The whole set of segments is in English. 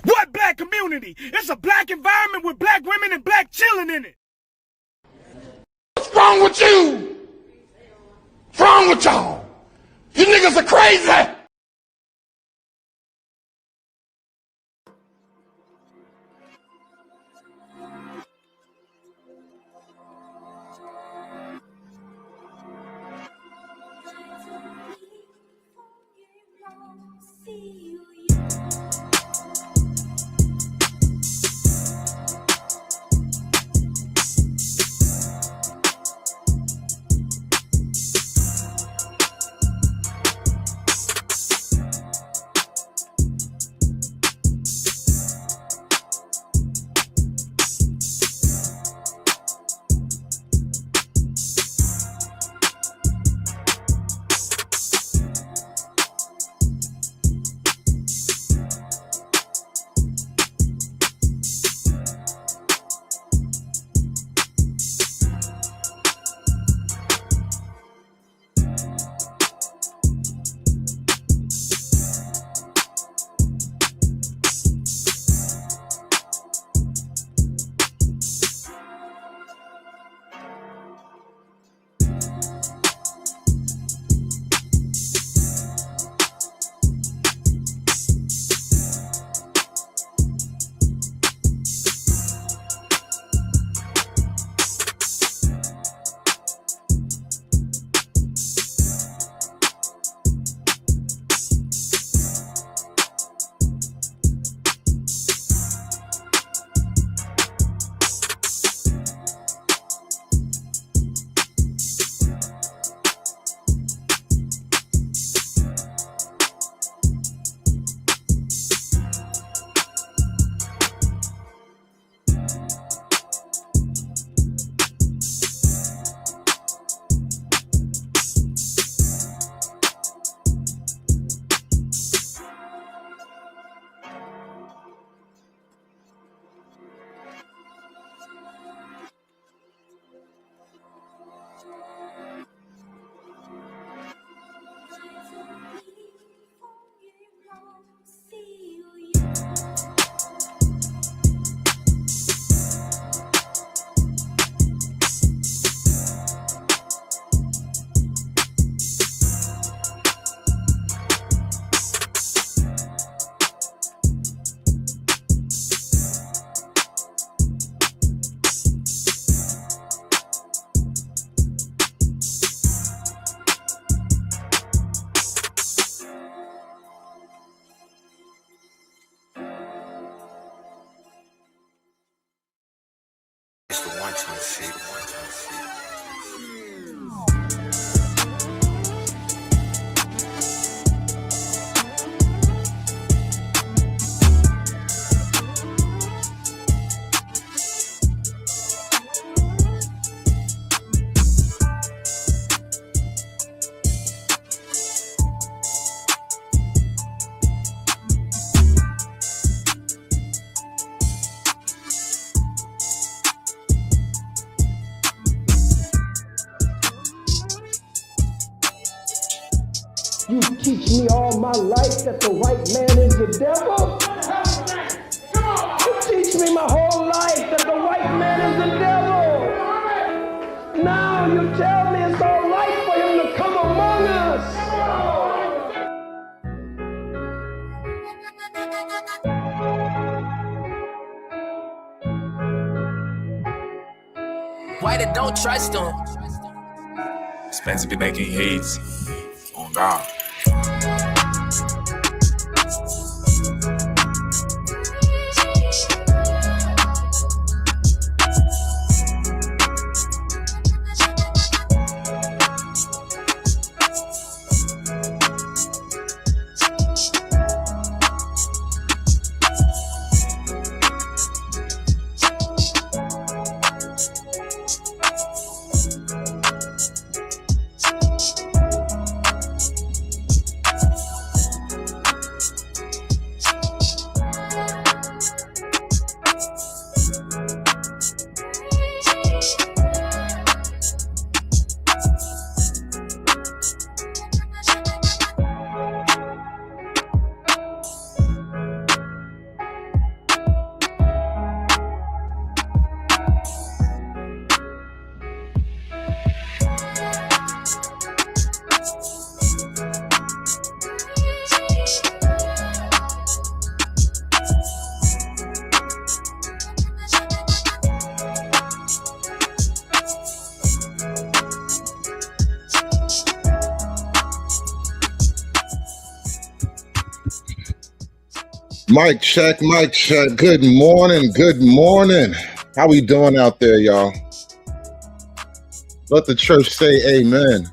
What black community? It's a black environment with black women and black children in it. What's wrong with you? What's wrong with y'all? You niggas are crazy. It's the one to see. You teach me all my life that the white man is the devil? You teach me my whole life that the white man is the devil. Now you tell me it's all right for him to come among us. White, don't trust him. Spencer be making hits. On God. Mic check, mic check. Good morning, good morning. How we doing out there, y'all? Let the church say amen.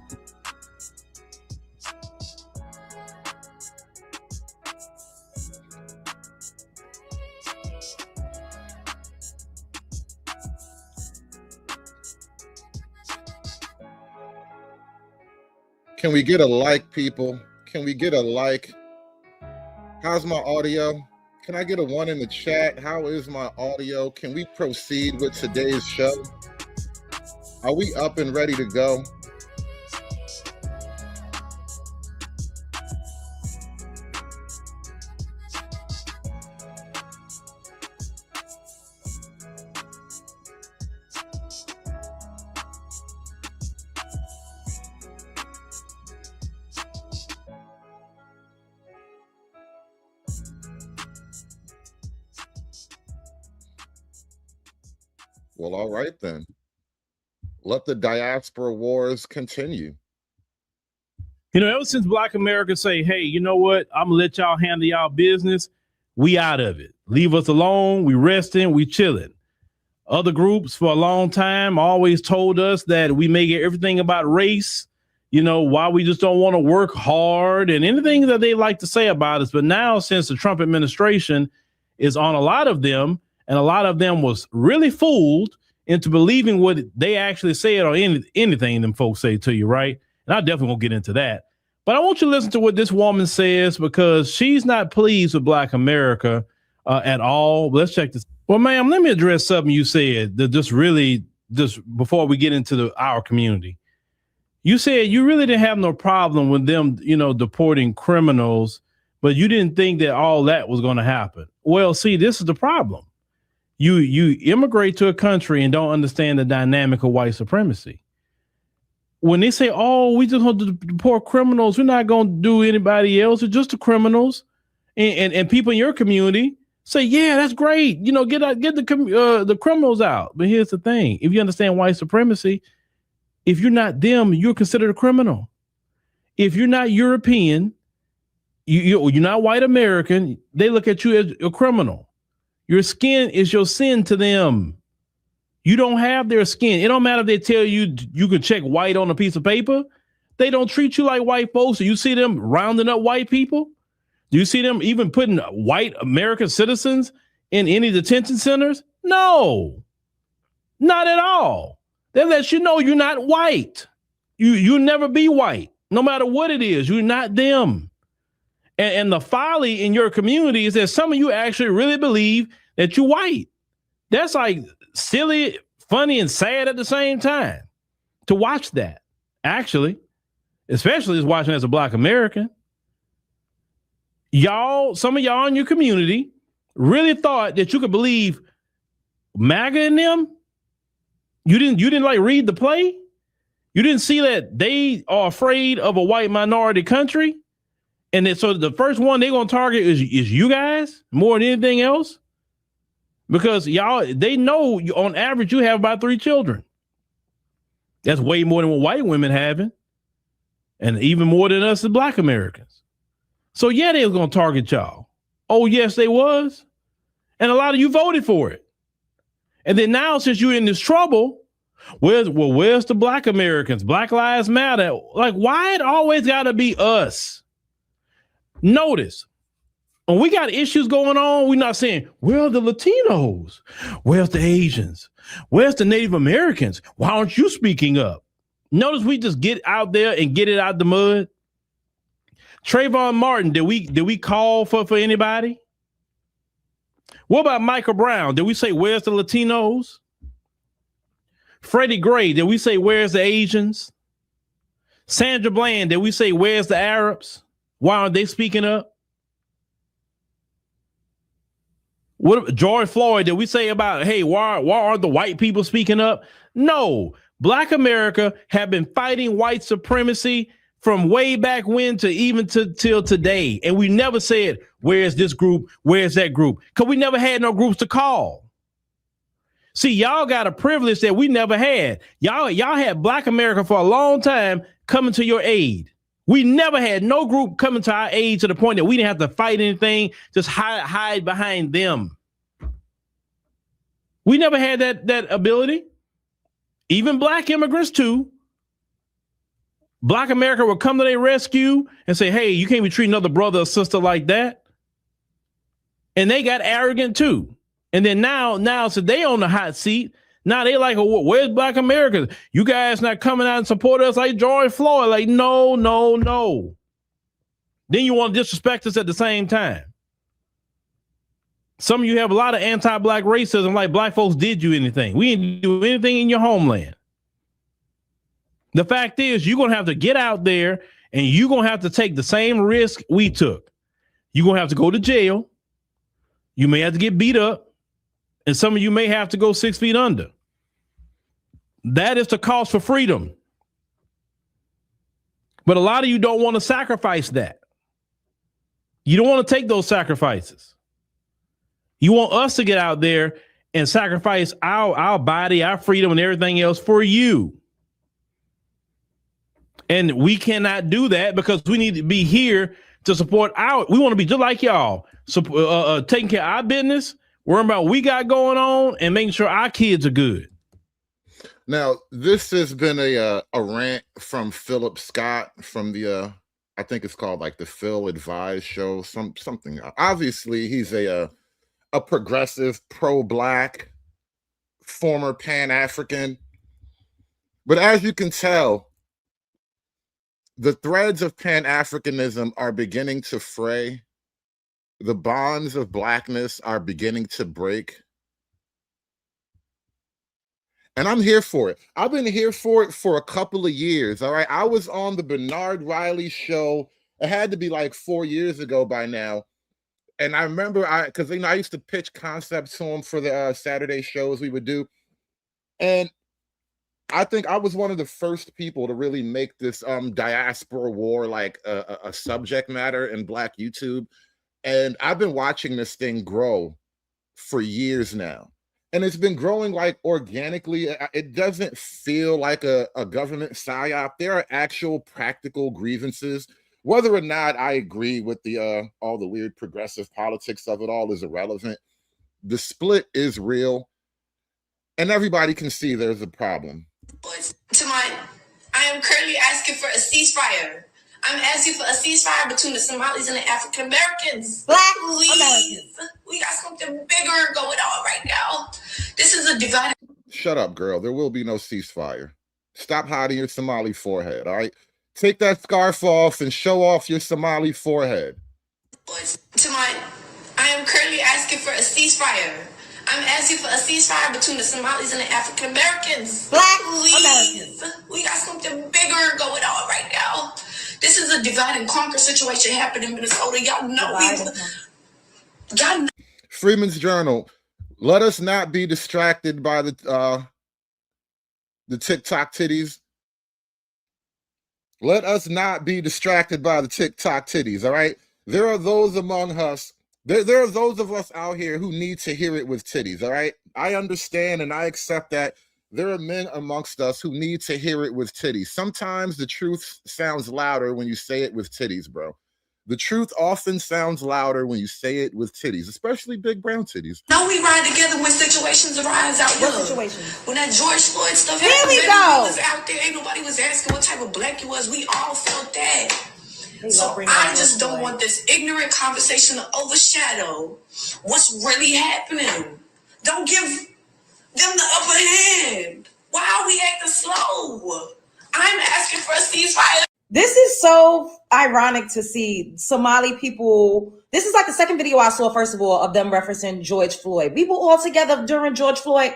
Can we get a like, people? Can we get a like? How's my audio? Can I get a 1 in the chat? How is my audio? Can we proceed with today's show? Are we up and ready to go? Well, all right then. Let the diaspora wars continue. You know, ever since Black America say, hey, you know what? I'm going to let y'all handle y'all business. We out of it. Leave us alone. We resting. We chilling. Other groups for a long time always told us that we make everything about race, you know, why we just don't want to work hard and anything that they like to say about us. But now, since the Trump administration is on a lot of them, and a lot of them was really fooled into believing what they actually said or anything them folks say to you, right? And I definitely won't get into that. But I want you to listen to what this woman says because she's not pleased with Black America at all. Let's check this. Well, ma'am, let me address something you said that just before we get into our community. You said you really didn't have no problem with them, you know, deporting criminals, but you didn't think that all that was going to happen. Well, see, this is the problem. You immigrate to a country and don't understand the dynamic of white supremacy. When they say, oh, we just want to deport criminals, we're not going to do anybody else, it's just the criminals. And people in your community say, yeah, that's great. You know, get the criminals out. But here's the thing. If you understand white supremacy, if you're not them, you're considered a criminal. If you're not European, you're not white American, they look at you as a criminal. Your skin is your sin to them. You don't have their skin. It don't matter if they tell you you can check white on a piece of paper. They don't treat you like white folks. So you see them rounding up white people? Do you see them even putting white American citizens in any detention centers? No, not at all. They let you know you're not white. You'll never be white, no matter what it is. You're not them. And the folly in your community is that some of you actually really believe that you're white. That's like silly, funny, and sad at the same time to watch that, actually, especially as watching as a Black American. Some of y'all in your community really thought that you could believe MAGA in them. You didn't like read the play. You didn't see that they are afraid of a white minority country. And then, so the first one they're going to target is you guys more than anything else. Because they know on average you have about 3 children. That's way more than what white women having. And even more than us as Black Americans. So yeah, they was going to target y'all. Oh, yes, they was. And a lot of you voted for it. And then now, since you're in this trouble, where's the Black Americans? Black Lives Matter. Like, why it always got to be us? Notice, when we got issues going on, we're not saying, where are the Latinos? Where's the Asians? Where's the Native Americans? Why aren't you speaking up? Notice we just get out there and get it out the mud. Trayvon Martin, did we call for anybody? What about Michael Brown? Did we say, where's the Latinos? Freddie Gray, did we say, where's the Asians? Sandra Bland, did we say, where's the Arabs? Why aren't they speaking up? What George Floyd, did we say about, hey, why aren't the white people speaking up? No, Black America have been fighting white supremacy from way back when to even till today. And we never said, where's this group? Where's that group? Because we never had no groups to call. See, y'all got a privilege that we never had. Y'all had Black America for a long time coming to your aid. We never had no group coming to our aid to the point that we didn't have to fight anything, just hide behind them. We never had that ability. Even black immigrants too. Black America will come to their rescue and say, hey, you can't be treating another brother or sister like that. And they got arrogant too. And then now, so they on the hot seat. Now they like, oh, where's Black America? You guys not coming out and support us like George Floyd. Like, no. Then you want to disrespect us at the same time. Some of you have a lot of anti-black racism, like black folks did you anything. We didn't do anything in your homeland. The fact is, you're going to have to get out there and you're going to have to take the same risk we took. You're going to have to go to jail. You may have to get beat up. And some of you may have to go 6 feet under. That is the cost for freedom. But a lot of you don't want to sacrifice that. You don't want to take those sacrifices. You want us to get out there and sacrifice our body, our freedom, and everything else for you. And we cannot do that because we need to be here to support we want to be just like y'all, taking care of our business, worrying about what we got going on, and making sure our kids are good. Now, this has been a rant from Philip Scott from the I think it's called like the Phil Advise show, something. Obviously, he's a progressive, pro-black, former Pan-African. But as you can tell, the threads of Pan-Africanism are beginning to fray. The bonds of blackness are beginning to break. And I'm here for it. I've been here for it for a couple of years, all right? I was on the Bernard Riley show. It had to be like 4 years ago by now. And I remember, because I used to pitch concepts to him for the Saturday shows we would do. And I think I was one of the first people to really make this diaspora war like a subject matter in Black YouTube. And I've been watching this thing grow for years now. And it's been growing like organically. It doesn't feel like a government psyop. There are actual practical grievances. Whether or not I agree with the all the weird progressive politics of it all is irrelevant. The split is real. And everybody can see there's a problem. I am currently asking for a ceasefire. I'm asking for a ceasefire between the Somalis and the African Americans. Please. We got something bigger going on right now. This is a divide. Shut up, girl. There will be no ceasefire. Stop hiding your Somali forehead, all right? Take that scarf off and show off your Somali forehead. I am currently asking for a ceasefire. I'm asking for a ceasefire between the Somalis and the African Americans. Please. We got something bigger going on right now. This is a divide and conquer situation happening in Minnesota. Y'all know Freeman's Journal. Let us not be distracted by the TikTok titties. Let us not be distracted by the TikTok titties, all right? There are those among us, there are those of us out here who need to hear it with titties, all right? I understand and I accept that there are men amongst us who need to hear it with titties. Sometimes the truth sounds louder when you say it with titties, bro. The truth often sounds louder when you say it with titties, especially big brown titties. No, we ride together when situations arise out here. When that George Floyd stuff happened, Here we baby, go. we was out there. Ain't nobody was asking what type of black you was. We all felt that. So I just don't want this ignorant conversation to overshadow what's really happening. Don't give them the upper hand. Why are we acting slow? I'm asking for a ceasefire. This is so ironic to see Somali people. This is like the second video I saw, first of all, of them referencing George Floyd. We were all together during George Floyd.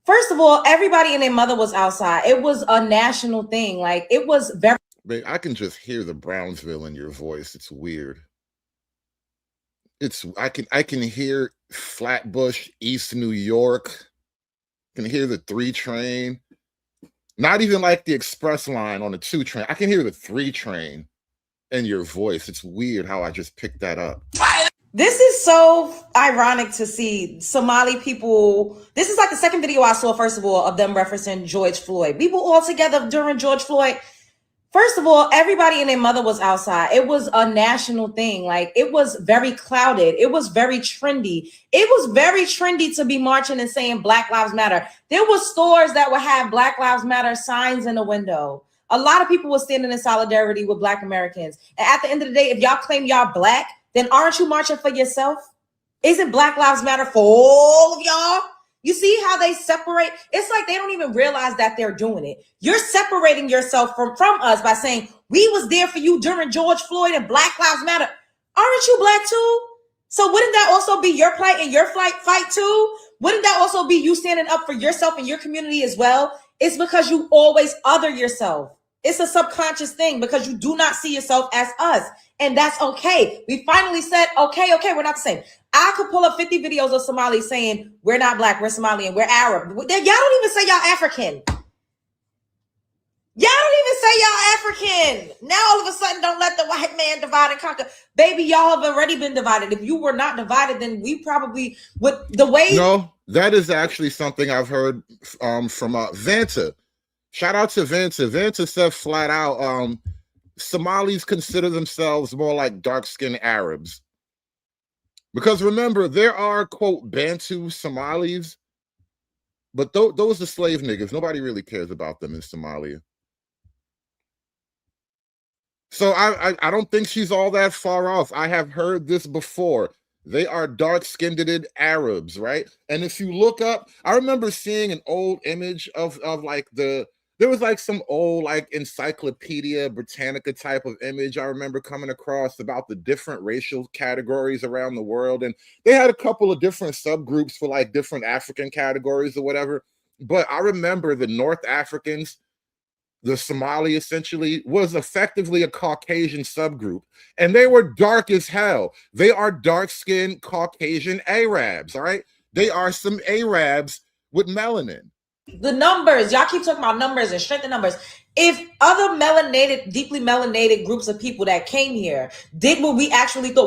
First of all, everybody and their mother was outside. It was a national thing. Like, it was very... Babe, I can just hear the Brownsville in your voice. It's weird. I can hear Flatbush, East New York. I can hear the 3 train. Not even like the express line on the 2 train. I can hear the 3 train in your voice. It's weird how I just picked that up. This is so ironic to see Somali people. This is like the second video I saw, first of all, of them referencing George Floyd. We were all together during George Floyd. First of all, everybody and their mother was outside. It was a national thing. Like, it was very clouded. It was very trendy. It was very trendy to be marching and saying Black Lives Matter. There were stores that would have Black Lives Matter signs in the window. A lot of people were standing in solidarity with Black Americans. And at the end of the day, if y'all claim y'all Black, then aren't you marching for yourself? Isn't Black Lives Matter for all of y'all? You see how they separate? It's like they don't even realize that they're doing it. You're separating yourself from us by saying, we was there for you during George Floyd and Black Lives Matter. Aren't you Black too? So wouldn't that also be your plight and your fight too? Wouldn't that also be you standing up for yourself and your community as well? It's because you always other yourself. It's a subconscious thing because you do not see yourself as us. And that's okay. We finally said, okay, we're not the same. I could pull up 50 videos of Somalis saying, we're not Black, we're Somalian, we're Arab. Y'all don't even say y'all African. Y'all don't even say y'all African. Now all of a sudden, don't let the white man divide and conquer. Baby, y'all have already been divided. If you were not divided, then we probably would, the way. No, that is actually something I've heard from Vanta. Shout out to Vanta. Vanta said flat out, Somalis consider themselves more like dark-skinned Arabs. Because remember, there are, quote, Bantu Somalis, but those are slave niggas. Nobody really cares about them in Somalia. So I don't think she's all that far off. I have heard this before. They are dark-skinned Arabs, right? And if you look up, I remember seeing an old image of like there was like some old like Encyclopedia Britannica type of image I remember coming across about the different racial categories around the world. And they had a couple of different subgroups for like different African categories or whatever. But I remember the North Africans, the Somali essentially, was effectively a Caucasian subgroup. And they were dark as hell. They are dark-skinned Caucasian Arabs, all right? They are some Arabs with melanin. The numbers, y'all keep talking about numbers and strength in numbers. If other melanated, deeply melanated groups of people that came here did what we actually thought,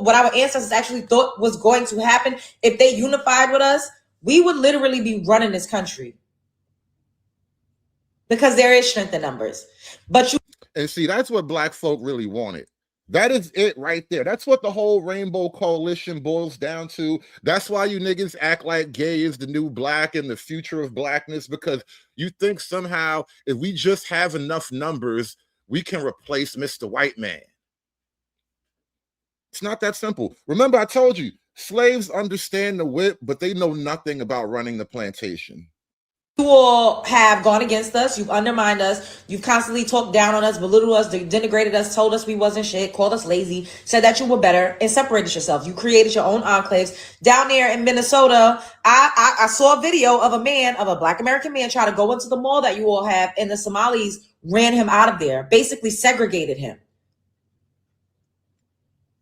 what our ancestors actually thought was going to happen, if they unified with us, we would literally be running this country. Because there is strength in numbers. But you and see, that's what Black folk really wanted. That is it right there. That's what the whole Rainbow Coalition boils down to. That's why you niggas act like gay is the new Black and the future of Blackness, because you think somehow if we just have enough numbers, we can replace Mr. White Man. It's not that simple. Remember, I told you, slaves understand the whip, but they know nothing about running the plantation. You all have gone against us. You've undermined us. You've constantly talked down on us, belittled us, denigrated us, told us we wasn't shit, called us lazy, said that you were better, and separated yourself. You created your own enclaves. Down there in Minnesota, I saw a video of a Black American man try to go into the mall that you all have, and the Somalis ran him out of there, basically segregated him.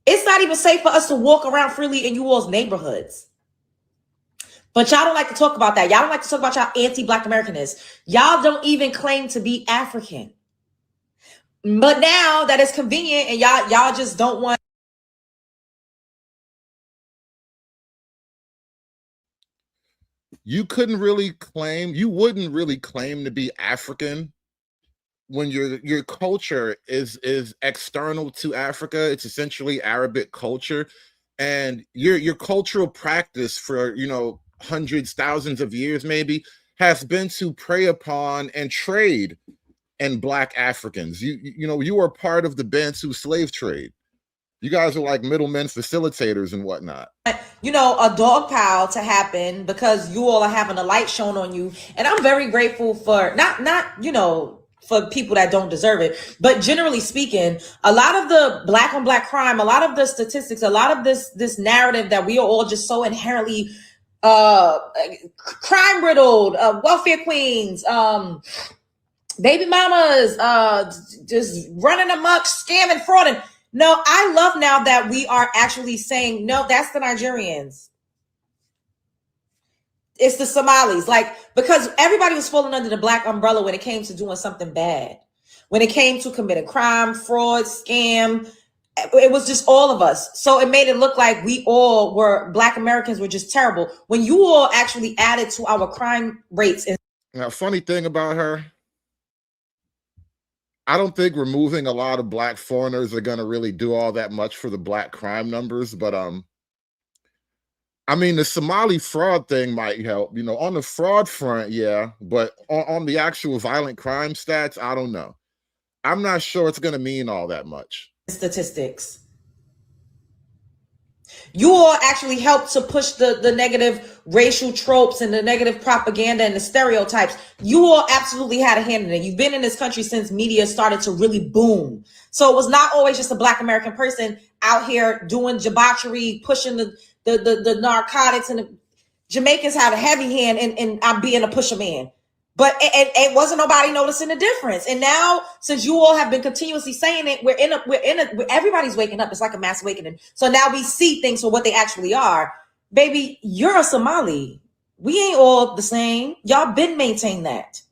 It's not even safe for us to walk around freely in you all's neighborhoods. But y'all don't like to talk about that. Y'all don't like to talk about y'all anti-Black Americanness. Y'all don't even claim to be African. But now that it's convenient and y'all just don't want. You wouldn't really claim to be African when your culture is external to Africa. It's essentially Arabic culture. And your cultural practice for, hundreds, thousands of years maybe, has been to prey upon and trade in Black Africans. You are part of the Bantu slave trade. You guys are like middlemen, facilitators and whatnot. A dog pile to happen because you all are having a light shown on you. And I'm very grateful for not for people that don't deserve it, but generally speaking, a lot of the Black on Black crime, a lot of the statistics, a lot of this narrative that we are all just so inherently crime riddled, welfare queens, baby mamas, just running amok, scamming, frauding. No, I love now that we are actually saying, no, that's the Nigerians. It's the Somalis, because everybody was falling under the Black umbrella when it came to doing something bad. When it came to committing crime, fraud, scam, it was just all of us. So it made it look like we all were, Black Americans were just terrible. When you all actually added to our crime rates. Now, funny thing about her, I don't think removing a lot of black foreigners are going to really do all that much for the black crime numbers, but I mean, the Somali fraud thing might help, on the fraud front, yeah, but on the actual violent crime stats, I don't know. I'm not sure it's going to mean all that much. Statistics. You all actually helped to push the negative racial tropes and the negative propaganda and the stereotypes. You all absolutely had a hand in it. You've been in this country since media started to really boom. So it was not always just a Black American person out here doing debauchery, pushing the narcotics, and the Jamaicans had a heavy hand in being a pusher man. But it wasn't nobody noticing the difference. And now, since you all have been continuously saying it, everybody's waking up. It's like a mass awakening. So now we see things for what they actually are. Baby, you're a Somali. We ain't all the same. Y'all been maintaining that.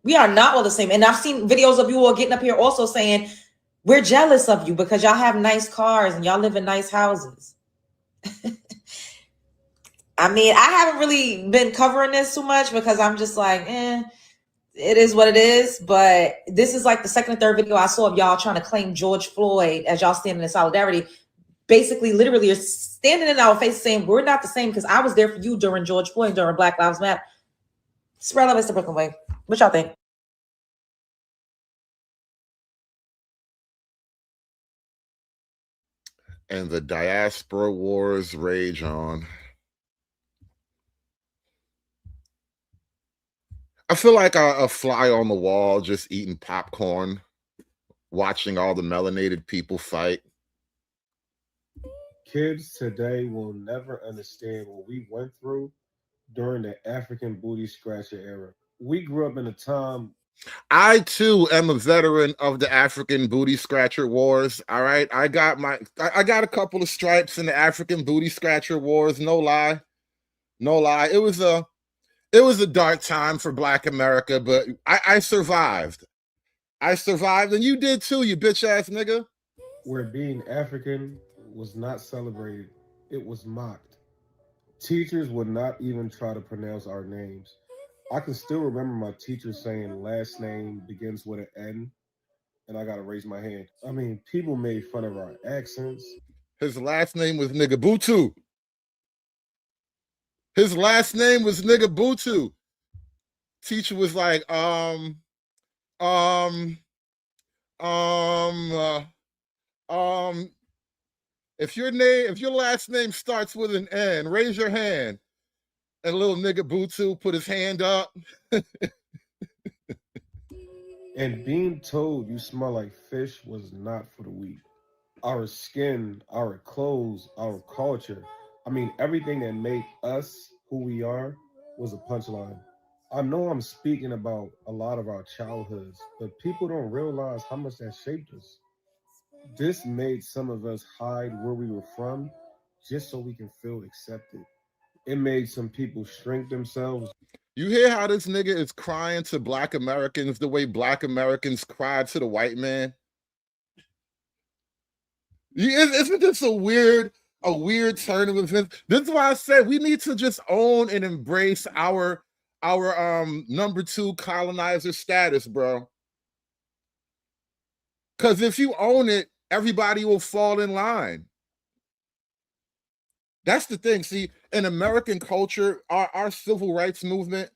We are not all the same. And I've seen videos of you all getting up here also saying, we're jealous of you because y'all have nice cars and y'all live in nice houses. I mean, I haven't really been covering this too much because I'm just like, it is what it is. But this is like the second or third video I saw of y'all trying to claim George Floyd as y'all standing in solidarity. Basically, literally, you're standing in our face saying, we're not the same because I was there for you during George Floyd, during Black Lives Matter. Spread love, it's the Brooklyn way. What y'all think? And the diaspora wars rage on. I feel like a fly on the wall just eating popcorn, watching all the melanated people fight. Kids today will never understand what we went through during the African booty scratcher era. We grew up in a time. I too am a veteran of the African booty scratcher wars. All right, I got a couple of stripes in the African booty scratcher wars. No lie. It was a dark time for Black America, but I survived. And you did too, you bitch ass nigga. Where being African was not celebrated, it was mocked. Teachers would not even try to pronounce our names. I can still remember my teacher saying last name begins with an N, and I gotta raise my hand. I mean, people made fun of our accents. His last name was Nigga Butu. His last name was Nigga Butu. Teacher was like, if your last name starts with an N, raise your hand. And little Nigga Butu put his hand up. And being told you smell like fish was not for the weak. Our skin, our clothes, our culture, I mean, everything that made us who we are was a punchline. I know I'm speaking about a lot of our childhoods, but people don't realize how much that shaped us. This made some of us hide where we were from just so we can feel accepted. It made some people shrink themselves. You hear how this nigga is crying to Black Americans the way Black Americans cried to the white man? Isn't this a weird turn of events? This is why I said we need to just own and embrace our number 2 colonizer status, bro. Because if you own it, everybody will fall in line. That's the thing. See, in American culture, our civil rights movement,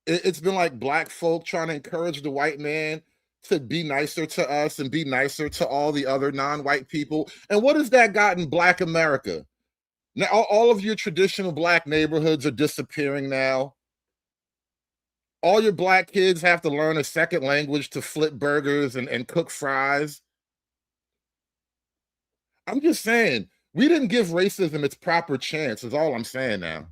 it's been like Black folk trying to encourage the white man to be nicer to us and be nicer to all the other non-white people. And what has that got in Black America? Now, all of your traditional Black neighborhoods are disappearing now. All your Black kids have to learn a second language to flip burgers and cook fries. I'm just saying, we didn't give racism its proper chance, is all I'm saying now.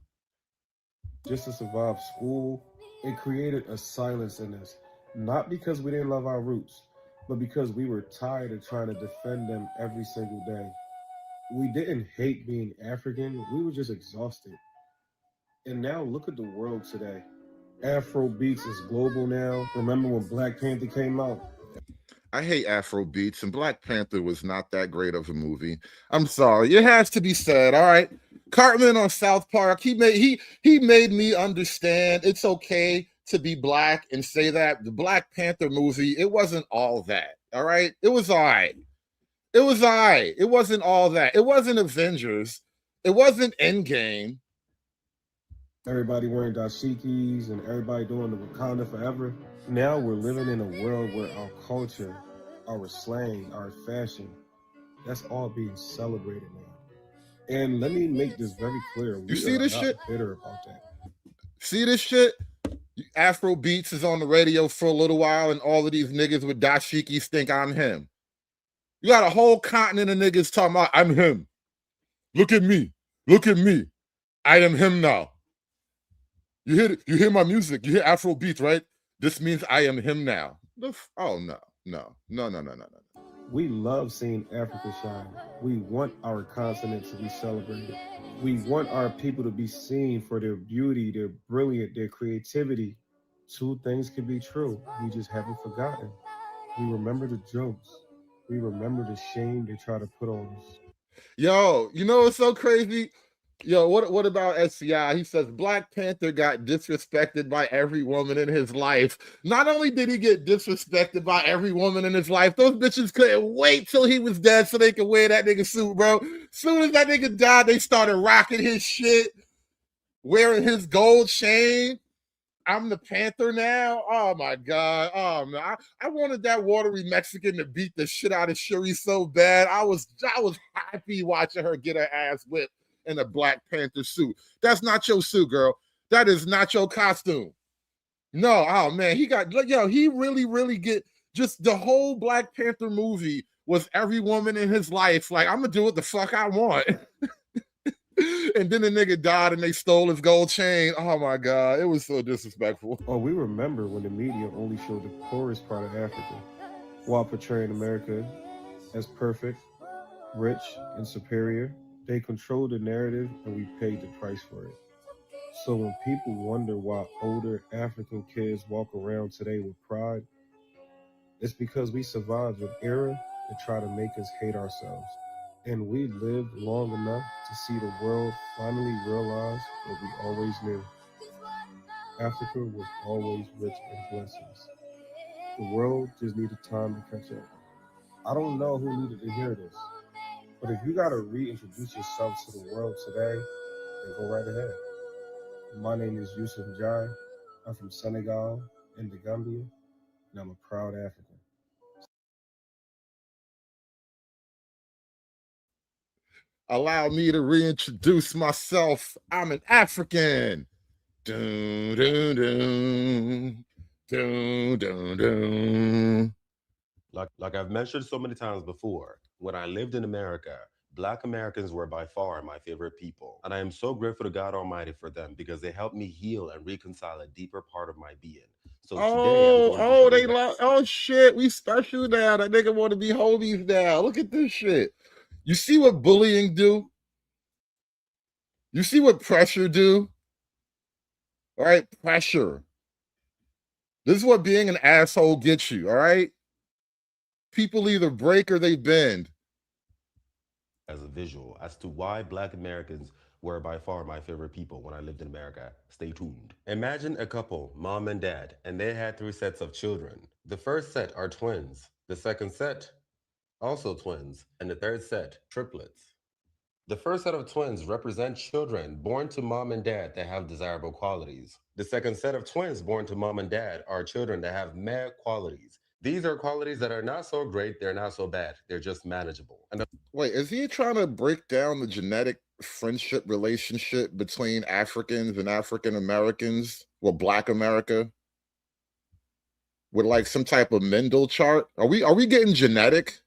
Just to survive school, it created a silence in us. Not because we didn't love our roots, but because we were tired of trying to defend them every single day. We didn't hate being African, we were just exhausted. And now look at the world today. Afro beats is global now. Remember when Black Panther came out? I hate Afro beats, and Black Panther was not that great of a movie. I'm sorry, it has to be said. All right, Cartman on South Park, he made me understand it's okay to be Black and say that. The Black Panther movie, it wasn't all that. All right, it was all right. It was all right. It wasn't all that. It wasn't Avengers. It wasn't Endgame. Everybody wearing dashikis and everybody doing the Wakanda forever. Now we're living in a world where our culture, our slang, our fashion, that's all being celebrated now. And let me make this very clear. You see this shit? Bitter about that. See this shit? Afro Beats is on the radio for a little while, and all of these niggas with dashikis think I'm him. You got a whole continent of niggas talking about I'm him. Look at me. Look at me. I am him now. You hear my music. You hear Afro Beats, right? This means I am him now. Oh no. We love seeing Africa shine. We want our continent to be celebrated. We want our people to be seen for their beauty, their brilliance, their creativity. Two things can be true. We just haven't forgotten. We remember the jokes. We remember the shame they try to put on us. Yo, you know what's so crazy? Yo, what about SCI? He says Black Panther got disrespected by every woman in his life. Not only did he get disrespected by every woman in his life, those bitches couldn't wait till he was dead so they could wear that nigga suit, bro. Soon as that nigga died, they started rocking his shit, wearing his gold chain. I'm the Panther now. Oh my God. Oh man, I wanted that watery Mexican to beat the shit out of Shuri so bad. I was happy watching her get her ass whipped in a Black Panther suit. That's not your suit, girl. That is not your costume. No, oh man, he really get just the whole Black Panther movie was every woman in his life. Like, I'm gonna do what the fuck I want. And then the nigga died and they stole his gold chain. Oh my God, it was so disrespectful. Oh, we remember when the media only showed the poorest part of Africa while portraying America as perfect, rich, and superior. They controlled the narrative and we paid the price for it. So when people wonder why older African kids walk around today with pride, it's because we survived an era that tried to make us hate ourselves. And we lived long enough to see the world finally realize what we always knew. Africa was always rich in blessings. The world just needed time to catch up. I don't know who needed to hear this, but if you gotta reintroduce yourself to the world today, then go right ahead. My name is Yusuf Jai. I'm from Senegal and the Gambia, and I'm a proud African. Allow me to reintroduce myself. I'm an African. Dun, dun, dun. Dun, dun, dun. Like I've mentioned so many times before, when I lived in America, Black Americans were by far my favorite people. And I am so grateful to God Almighty for them because they helped me heal and reconcile a deeper part of my being. So Oh shit, we special now. That nigga want to be homies now. Look at this shit. You see what bullying do? You see what pressure do? All right, pressure. This is what being an asshole gets you, all right? People either break or they bend. as a visual as to why Black Americans were by far my favorite people when I lived in America. Stay tuned. Imagine a couple, mom and dad, and they had 3 sets of children. The first set are twins. The second set, also twins. And the third set, triplets. The first set of twins represent children born to mom and dad that have desirable qualities. The second set of twins born to mom and dad are children that have meh qualities. These are qualities that are not so great, they're not so bad, they're just manageable. And Wait, is he trying to break down the genetic friendship relationship between Africans and African Americans? Well, Black America? With like some type of Mendel chart? Are we getting genetic?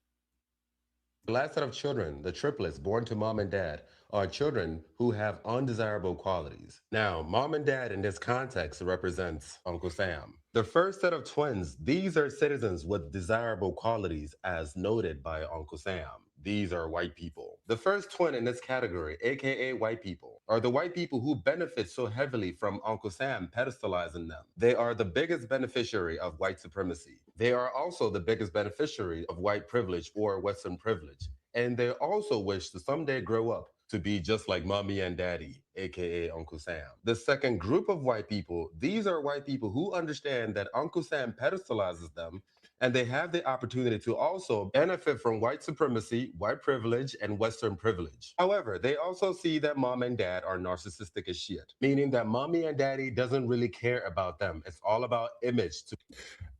the last set of children, the triplets born to mom and dad, are children who have undesirable qualities. Now, mom and dad in this context represents Uncle Sam. The first set of twins, these are citizens with desirable qualities as noted by Uncle Sam. These are white people. The first twin in this category, aka white people, are the white people who benefit so heavily from Uncle Sam pedestalizing them. They are the biggest beneficiary of white supremacy. They are also the biggest beneficiary of white privilege or Western privilege. And they also wish to someday grow up to be just like mommy and daddy, aka Uncle Sam. The second group of white people, these are white people who understand that Uncle Sam pedestalizes them And they have the opportunity to also benefit from white supremacy, white privilege, and Western privilege. However, they also see that mom and dad are narcissistic as shit, meaning that mommy and daddy doesn't really care about them. It's all about image.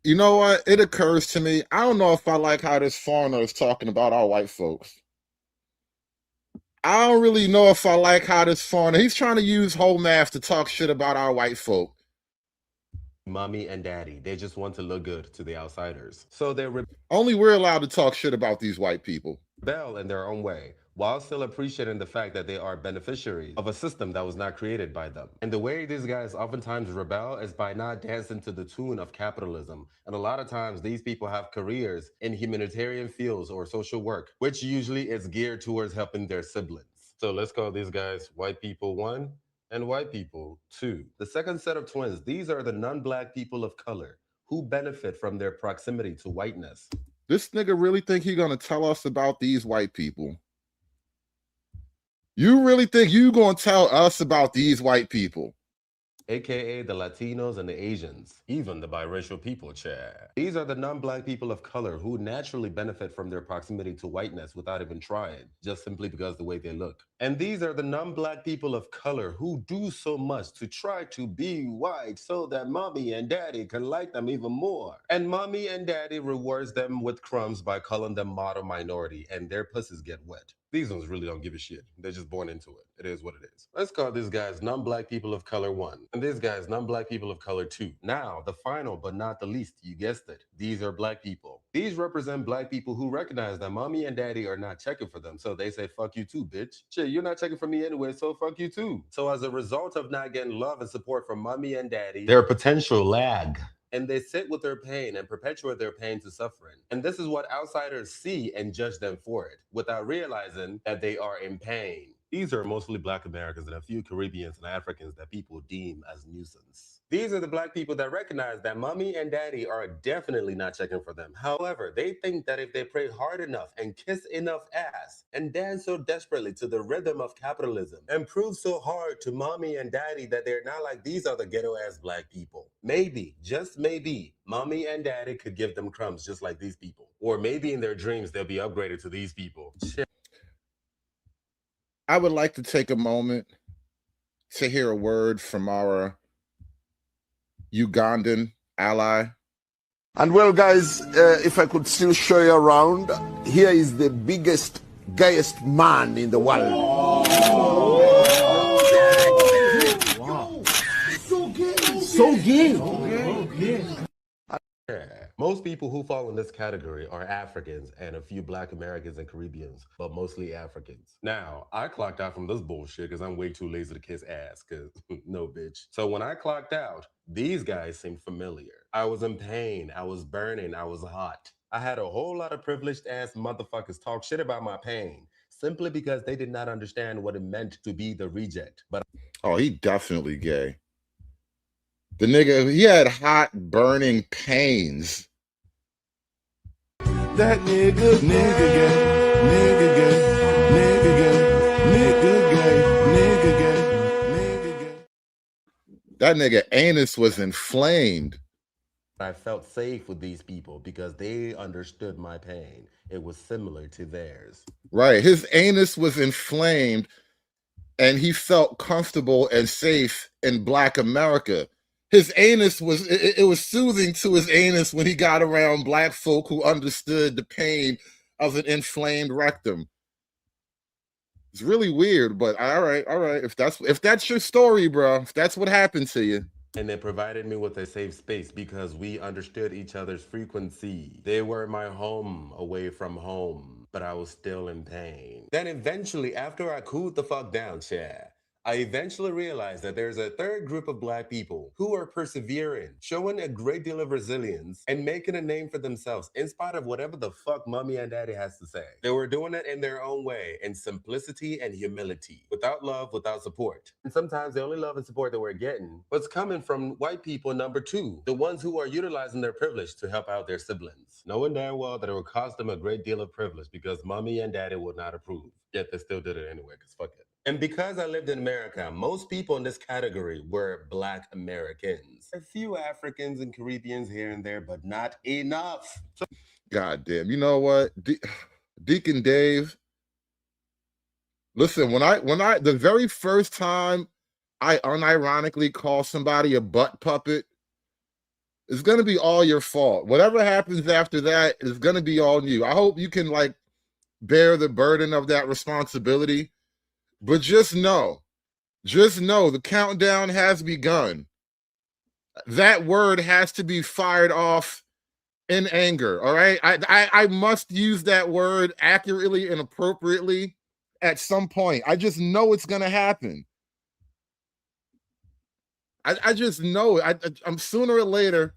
You know what? It occurs to me, I don't know if I like how this foreigner is talking about our white folks. I don't really know if I like how this foreigner, he's trying to use whole math to talk shit about our white folk. Mommy and daddy, they just want to look good to the outsiders. So they only we're allowed to talk shit about these white people. Rebel in their own way, while still appreciating the fact that they are beneficiaries of a system that was not created by them. And the way these guys oftentimes rebel is by not dancing to the tune of capitalism. And a lot of times these people have careers in humanitarian fields or social work, which usually is geared towards helping their siblings. So let's call these guys white people 1 and white people 2. The second set of twins, these are the non-black people of color who benefit from their proximity to whiteness. This nigga really think he gonna tell us about these white people? You really think you gonna tell us about these white people? AKA the Latinos and the Asians, even the biracial people, chair. These are the non-black people of color who naturally benefit from their proximity to whiteness without even trying, just simply because of the way they look. And these are the non-black people of color who do so much to try to be white so that mommy and daddy can like them even more. And mommy and daddy rewards them with crumbs by calling them model minority, and their pussies get wet. These ones really don't give a shit. They're just born into it. It is what it is. Let's call these guys non-black people of color 1, and these guys non-black people of color 2. Now, the final but not the least, you guessed it. These are black people. These represent black people who recognize that mommy and daddy are not checking for them. So they say, fuck you too, bitch. Shit, you're not checking for me anyway, so fuck you too. So as a result of not getting love and support from mommy and daddy, their potential lag. And they sit with their pain and perpetuate their pain to suffering. And this is what outsiders see and judge them for it, without realizing that they are in pain. These are mostly Black Americans and a few Caribbeans and Africans that people deem as nuisance. These are the black people that recognize that mommy and daddy are definitely not checking for them. However, they think that if they pray hard enough and kiss enough ass and dance so desperately to the rhythm of capitalism and prove so hard to mommy and daddy that they're not like these other ghetto ass black people, maybe, just maybe, mommy and daddy could give them crumbs just like these people. Or maybe in their dreams, they'll be upgraded to these people. I would like to take a moment to hear a word from our Ugandan ally. And well, guys, if I could still show you around, here is the biggest, gayest man in the world. Wow. So gay. So gay. Most people who fall in this category are Africans and a few Black Americans and Caribbeans, but mostly Africans. Now, I clocked out from this bullshit because I'm way too lazy to kiss ass, because no, bitch. So when I clocked out, these guys seemed familiar. I was in pain, I was burning, I was hot. I had a whole lot of privileged ass motherfuckers talk shit about my pain, simply because they did not understand what it meant to be the reject. But oh, he definitely gay. The nigga, he had hot, burning pains. That nigga gay, nigga gay, nigga gay, nigga gay, nigga gay. That nigga anus was inflamed. I felt safe with these people because they understood my pain. It was similar to theirs. Right, his anus was inflamed and he felt comfortable and safe in Black America. His anus was, it was soothing to his anus when he got around Black folk who understood the pain of an inflamed rectum. It's really weird, but all right. If that's your story, bro, if that's what happened to you. And they provided me with a safe space because we understood each other's frequency. They were my home away from home, but I was still in pain. Then eventually, after I cooled the fuck down, chair, I eventually realized that there's a third group of Black people who are persevering, showing a great deal of resilience, and making a name for themselves in spite of whatever the fuck mommy and daddy has to say. They were doing it in their own way, in simplicity and humility, without love, without support. And sometimes the only love and support that we're getting was coming from white people, number 2, the ones who are utilizing their privilege to help out their siblings, knowing damn well that it would cost them a great deal of privilege because mommy and daddy would not approve. Yet they still did it anyway, because fuck it. And because I lived in America, most people in this category were Black Americans. A few Africans and Caribbeans here and there, but not enough. God damn. You know what? Deacon Dave. Listen, when I the very first time I unironically call somebody a butt puppet, it's gonna be all your fault. Whatever happens after that is gonna be all you. I hope you can like bear the burden of that responsibility. But just know the countdown has begun. That word has to be fired off in anger. All right. I must use that word accurately and appropriately at some point. I just know it's gonna happen. I just know it. I'm sooner or later,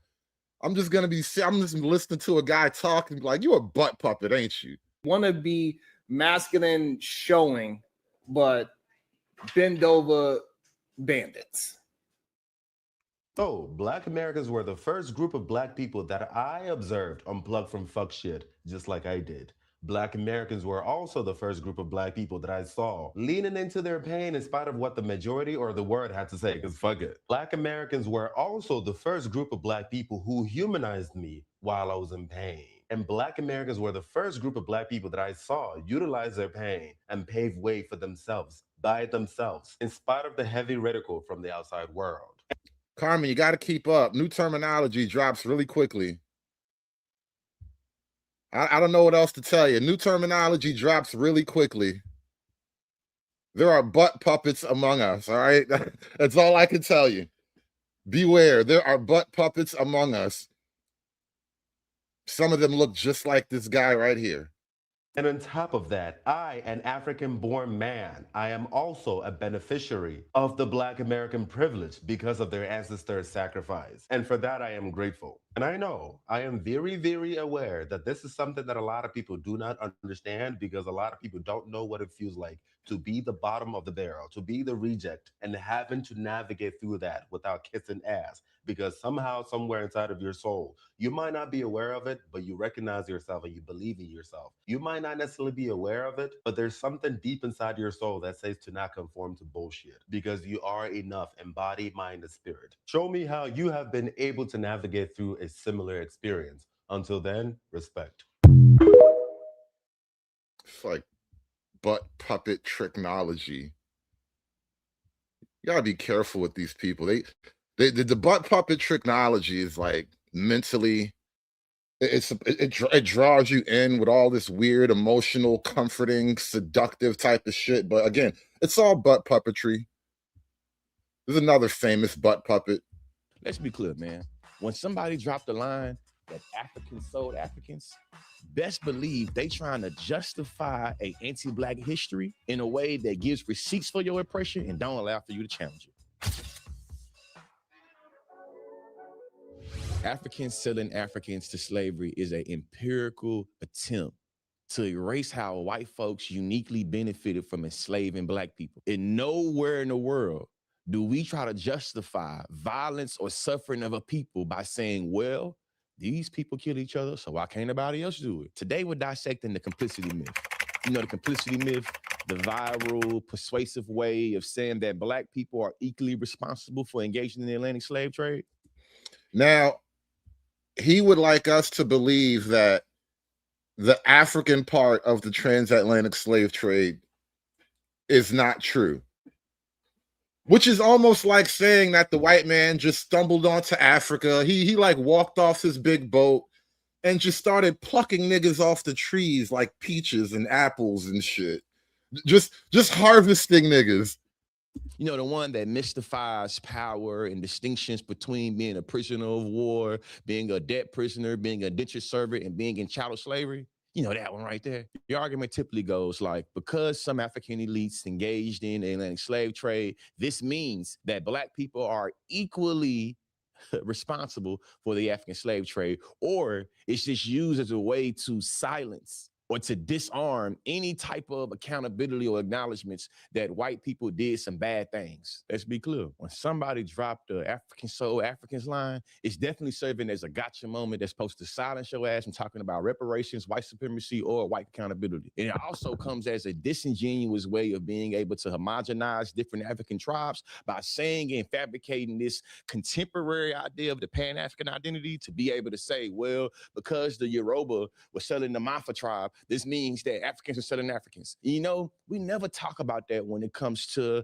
I'm just listening to a guy talking like, you a butt puppet, ain't you? Want to be masculine showing, but bend over bandits. So, Black Americans were the first group of Black people that I observed unplug from fuck shit, just like I did. Black Americans were also the first group of Black people that I saw leaning into their pain in spite of what the majority or the word had to say, because fuck it. Black Americans were also the first group of Black people who humanized me while I was in pain. And Black Americans were the first group of Black people that I saw utilize their pain and pave way for themselves, by themselves, in spite of the heavy ridicule from the outside world. Carmen, you got to keep up. New terminology drops really quickly. I don't know what else to tell you. New terminology drops really quickly. There are butt puppets among us, all right? That's all I can tell you. Beware, there are butt puppets among us. Some of them look just like this guy right here. And on top of that, I, an African-born man, I am also a beneficiary of the Black American privilege because of their ancestors' sacrifice. And for that, I am grateful. And I know, I am very, very aware that this is something that a lot of people do not understand because a lot of people don't know what it feels like to be the bottom of the barrel, to be the reject, and having to navigate through that without kissing ass. Because somehow, somewhere inside of your soul, you might not be aware of it, but you recognize yourself and you believe in yourself. You might not necessarily be aware of it, but there's something deep inside your soul that says to not conform to bullshit because you are enough in body, mind, and spirit. Show me how you have been able to navigate through a similar experience. Until then, respect. It's like butt puppet technology. You gotta be careful with these people. The butt puppet technology is like mentally, it draws you in with all this weird, emotional, comforting, seductive type of shit. But again, it's all butt puppetry. There's another famous butt puppet. Let's be clear, man. When somebody dropped the line that Africans sold Africans, best believe they trying to justify a anti-Black history in a way that gives receipts for your oppression and don't allow for you to challenge it. Africans selling Africans to slavery is an empirical attempt to erase how white folks uniquely benefited from enslaving Black people. And nowhere in the world do we try to justify violence or suffering of a people by saying, well, these people kill each other, so why can't nobody else do it? Today, we're dissecting the complicity myth. You know, the complicity myth, the viral, persuasive way of saying that Black people are equally responsible for engaging in the Atlantic slave trade. Now, he would like us to believe that the African part of the transatlantic slave trade is not true, which is almost like saying that the white man just stumbled onto Africa. He like walked off his big boat and just started plucking niggas off the trees like peaches and apples and shit. Just harvesting niggas. You know, the one that mystifies power and distinctions between being a prisoner of war, being a debt prisoner, being a indentured servant, and being in chattel slavery. You know, that one right there. The argument typically goes like, because some African elites engaged in the Atlantic slave trade, this means that Black people are equally responsible for the African slave trade, or it's just used as a way to silence or to disarm any type of accountability or acknowledgments that white people did some bad things. Let's be clear. When somebody dropped the African Soul Africans line, it's definitely serving as a gotcha moment that's supposed to silence your ass from talking about reparations, white supremacy, or white accountability. And it also comes as a disingenuous way of being able to homogenize different African tribes by saying and fabricating this contemporary idea of the Pan-African identity to be able to say, well, because the Yoruba was selling the Mafa tribe, this means that Africans are selling Africans. You know, we never talk about that when it comes to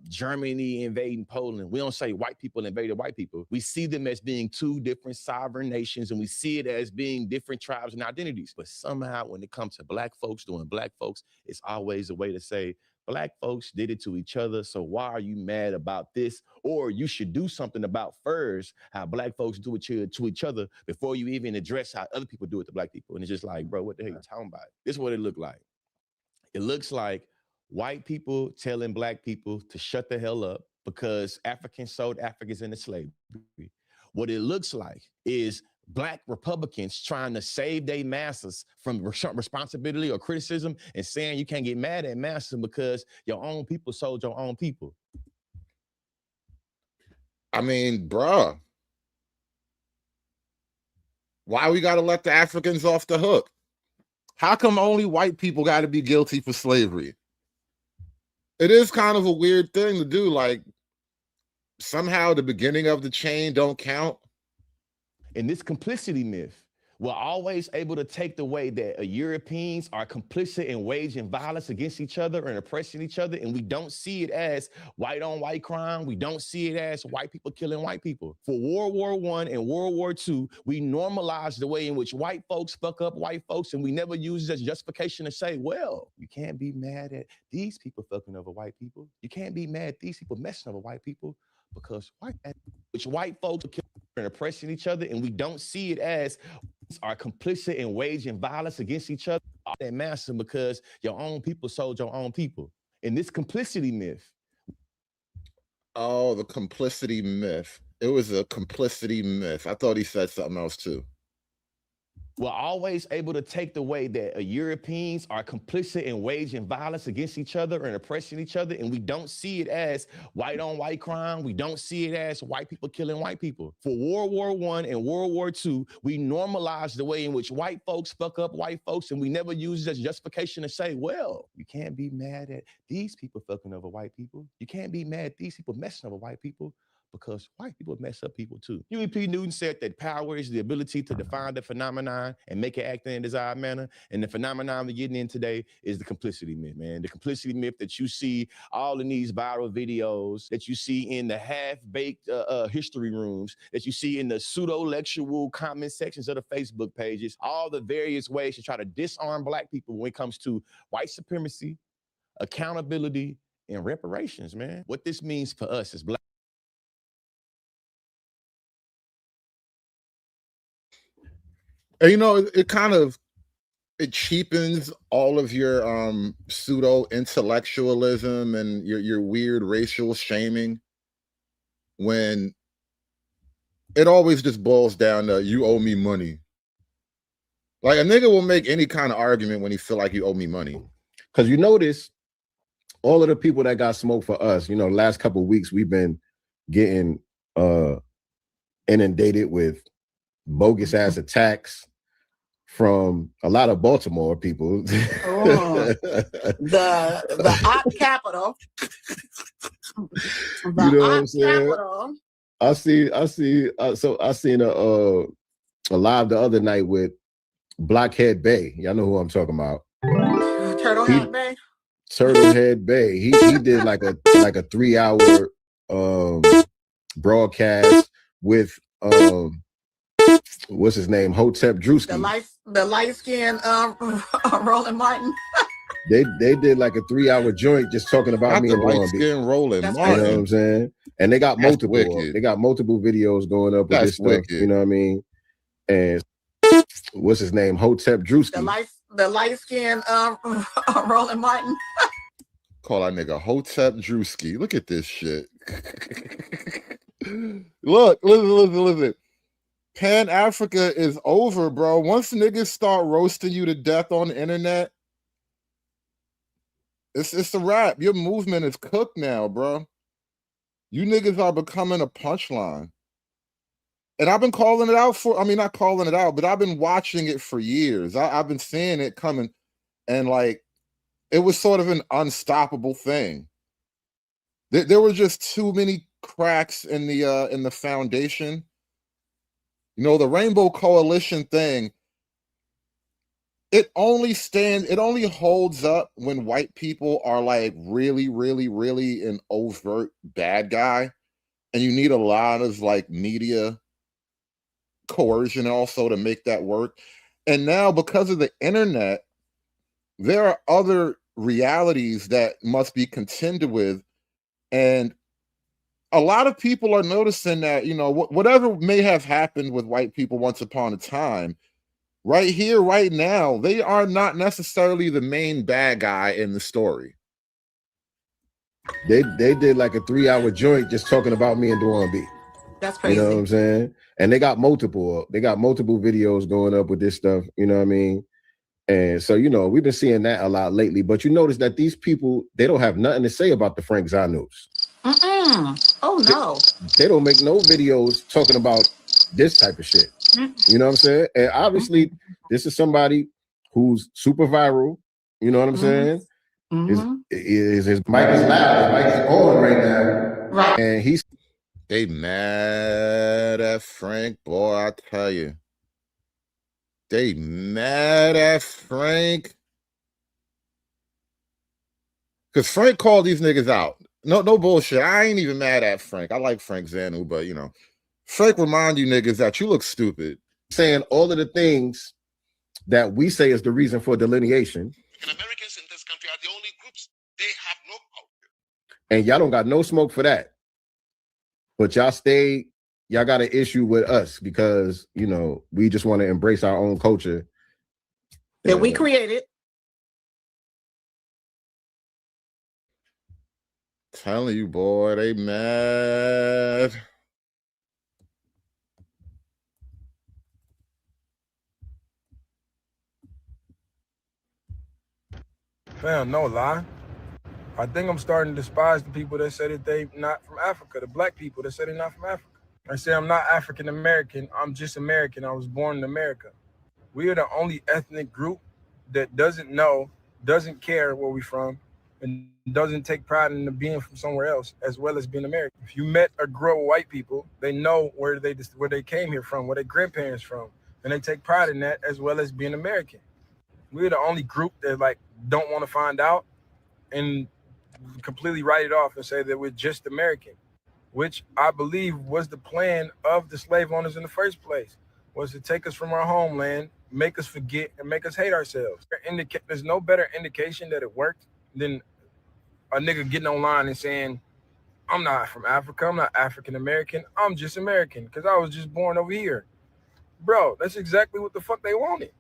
Germany invading Poland. We don't say white people invaded white people. We see them as being two different sovereign nations, and we see it as being different tribes and identities. But somehow when it comes to black folks doing black folks, it's always a way to say, black folks did it to each other, so why are you mad about this? Or you should do something about first how black folks do it to each other before you even address how other people do it to black people. And it's just like, bro, what the heck are you talking about? This is what it looked like. It looks like white people telling black people to shut the hell up because Africans sold Africans into slavery. What it looks like is black Republicans trying to save their masses from responsibility or criticism and saying you can't get mad at masses because your own people sold your own people. I mean, bruh, why we gotta let the Africans off the hook? How come only white people got to be guilty for slavery? It is kind of a weird thing to do. Like, somehow the beginning of the chain don't count. And this complicity myth, we're always able to take the way that Europeans are complicit in waging violence against each other and oppressing each other, and we don't see it as white on white crime. We don't see it as white people killing white people. For World War I and World War II, we normalize the way in which white folks fuck up white folks, and we never use it as justification to say, well, you can't be mad at these people fucking over white people. You can't be mad at these people messing over white people because white folks are killing and oppressing each other, and we don't see it as are complicit in waging violence against each other and massive because your own people sold your own people. And this complicity myth. Oh, the complicity myth. It was a complicity myth. I thought he said something else too. We're always able to take the way that Europeans are complicit in waging violence against each other and oppressing each other, and we don't see it as white on white crime. We don't see it as white people killing white people. For World War I and World War II, we normalize the way in which white folks fuck up white folks, and we never use it as justification to say, well, you can't be mad at these people fucking over white people. You can't be mad at these people messing over white people, because white people mess up people too. Huey P. Newton said that power is the ability to define the phenomenon and make it act in a desired manner. And the phenomenon we're getting in today is the complicity myth, man. The complicity myth that you see all in these viral videos, that you see in the half-baked history rooms, that you see in the pseudo-lectual comment sections of the Facebook pages, all the various ways to try to disarm black people when it comes to white supremacy, accountability, and reparations, man. What this means for us is black. And, you know, it kind of, it cheapens all of your pseudo intellectualism and your weird racial shaming when it always just boils down to you owe me money. Like, a nigga will make any kind of argument when he feel like you owe me money. Because you notice all of the people that got smoked for us, you know, last couple of weeks we've been getting inundated with bogus ass attacks from a lot of Baltimore people. The op capital. You know what I'm saying? I seen a live the other night with Blockhead Bay. Y'all know who I'm talking about. Turtlehead Bay. Turtlehead Bay. He did like a 3-hour broadcast with what's his name? Hotep Drewski. The light skin Roland Martin. They did like a 3-hour joint just talking about me and light skin Roland Martin. You know what I'm saying? And they got multiple videos going up with this stuff. You know what I mean? And what's his name? Hotep Drewski. The light skin Roland Martin. Call that nigga Hotep Drewski. Look at this shit. Look, listen. Pan Africa is over, bro. Once niggas start roasting you to death on the internet, it's a wrap. Your movement is cooked now, bro. You niggas are becoming a punchline. And I've been calling it out for, I mean, not calling it out, but I've been watching it for years. I've been seeing it coming, and like, it was sort of an unstoppable thing. There were just too many cracks in the foundation. You know, the Rainbow Coalition thing, it only holds up when white people are like really, really, really an overt bad guy. And you need a lot of like media coercion also to make that work. And now, because of the internet, there are other realities that must be contended with. And a lot of people are noticing that, you know, whatever may have happened with white people once upon a time, right here, right now, they are not necessarily the main bad guy in the story. They did like a 3-hour joint just talking about me and Dwan B. That's crazy. You know what I'm saying? And they got multiple videos going up with this stuff, you know what I mean? And so, you know, we've been seeing that a lot lately, but you notice that these people, they don't have nothing to say about the Frank Za news. Oh no. They don't make no videos talking about this type of shit. You know what I'm saying? And obviously, this is somebody who's super viral. You know what I'm saying? His mic is loud. His mic is on right now. Right. And they mad at Frank, boy, I tell you. They mad at Frank. Because Frank called these niggas out. No bullshit. I ain't even mad at Frank. I like Frank Zanu, but you know, Frank remind you niggas that you look stupid. Saying all of the things that we say is the reason for delineation. And Americans in this country are the only groups, they have no power. And y'all don't got no smoke for that. But y'all got an issue with us because, you know, we just want to embrace our own culture that we created. Telling you, boy, they mad. Fam, no lie. I think I'm starting to despise the people that say that they not from Africa, the black people that say they're not from Africa. I say I'm not African American, I'm just American. I was born in America. We are the only ethnic group that doesn't care where we're from, and doesn't take pride in being from somewhere else as well as being American. If you met or grow with white people, they know where they came here from, where their grandparents from, and they take pride in that as well as being American. We're the only group that like don't want to find out and completely write it off and say that we're just American, which I believe was the plan of the slave owners in the first place, was to take us from our homeland, make us forget, and make us hate ourselves. There's no better indication that it worked than a nigga getting online and saying, I'm not from Africa, I'm not African American, I'm just American because I was just born over here. Bro, that's exactly what the fuck they wanted.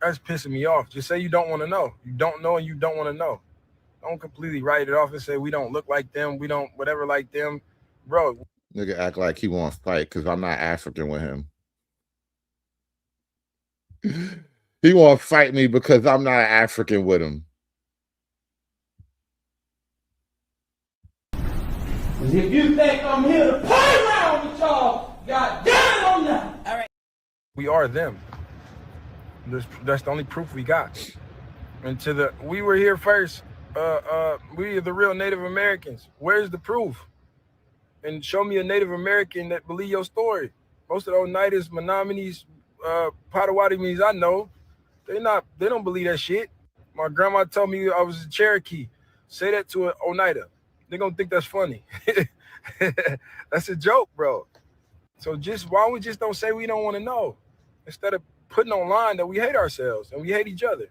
That's pissing me off. Just say you don't want to know. You don't know and you don't want to know. Don't completely write it off and say we don't look like them, we don't whatever like them. Bro. Nigga act like he won't fight because I'm not African with him. He won't fight me because I'm not African with him. If you think I'm here to play around with y'all, goddamn, I'm not. All right. We are them. That's the only proof we got. And we were here first. We are the real Native Americans. Where's the proof? And show me a Native American that believe your story. Most of those Oneidas, Menominees, Potawatomis I know, they don't believe that shit. My grandma told me I was a Cherokee. Say that to an Oneida. They're gonna think that's funny. That's a joke, bro. So why we just don't say we don't want to know? Instead of putting online that we hate ourselves and we hate each other.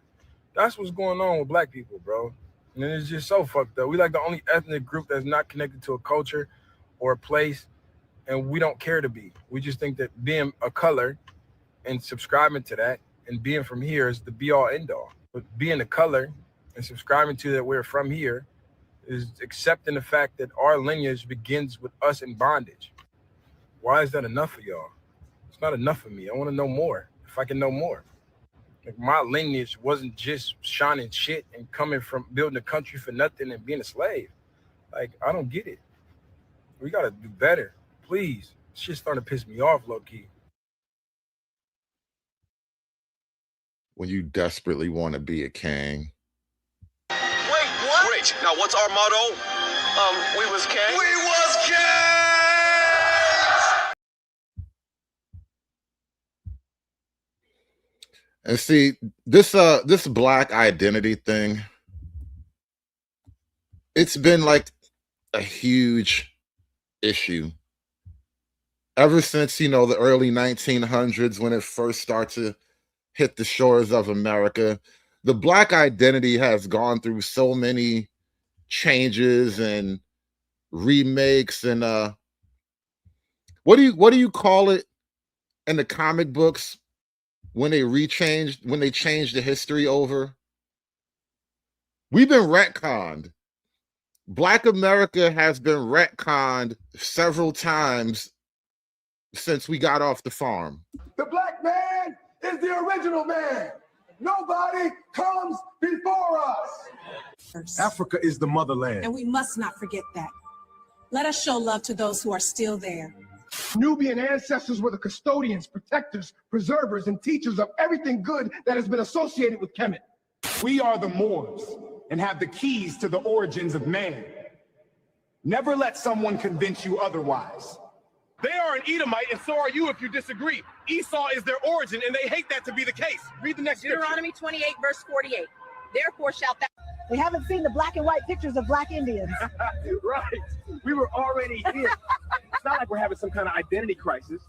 That's what's going on with black people, bro. And it's just so fucked up. We like the only ethnic group that's not connected to a culture or a place, and we don't care to be. We just think that being a color and subscribing to that and being from here is the be all end all. But being a color and subscribing to that we're from here is accepting the fact that our lineage begins with us in bondage. Why is that enough for y'all? It's not enough for me. I want to know more. If I can know more. Like, my lineage wasn't just shining shit and coming from building a country for nothing and being a slave. Like, I don't get it. We got to do better. Please. Shit's starting to piss me off, low-key. When you desperately want to be a king. Wait, what? Great. Now, what's our motto? We was kings. We was kings! And see, this black identity thing, it's been like a huge issue ever since, you know, the early 1900s when it first started to hit the shores of America. The black identity has gone through so many changes and remakes and what do you call it in the comic books when they changed the history over? We've been retconned. Black America has been retconned several times since we got off the farm. The black man is the original man. Nobody comes before us. Africa is the motherland. And we must not forget that. Let us show love to those who are still there. Nubian ancestors were the custodians, protectors, preservers, and teachers of everything good that has been associated with Kemet. We are the Moors and have the keys to the origins of man. Never let someone convince you otherwise. They are an Edomite, and so are you if you disagree. Esau is their origin, and they hate that to be the case. Read the next Deuteronomy 28, verse 48. Therefore shalt thou... We haven't seen the black and white pictures of black Indians. Right. We were already here. It's not like we're having some kind of identity crisis.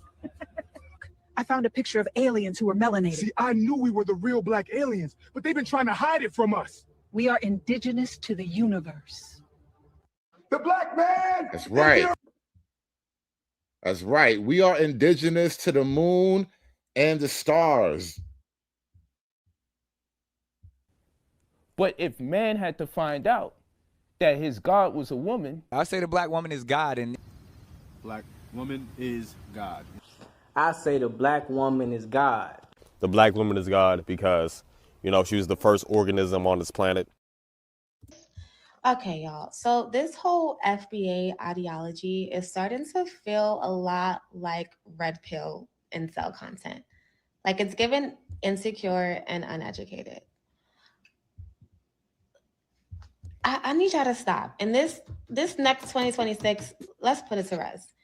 I found a picture of aliens who were melanated. See, I knew we were the real black aliens, but they've been trying to hide it from us. We are indigenous to the universe. The black man. That's right. That's right. We are indigenous to the moon and the stars. But if man had to find out that his God was a woman, I say the black woman is God, and black woman is God. I say the black woman is God. The black woman is God because, you know, she was the first organism on this planet. Okay, y'all. So this whole FBA ideology is starting to feel a lot like red pill incel content. Like it's given insecure and uneducated. I need y'all to stop. And this next 2026, let's put it to rest.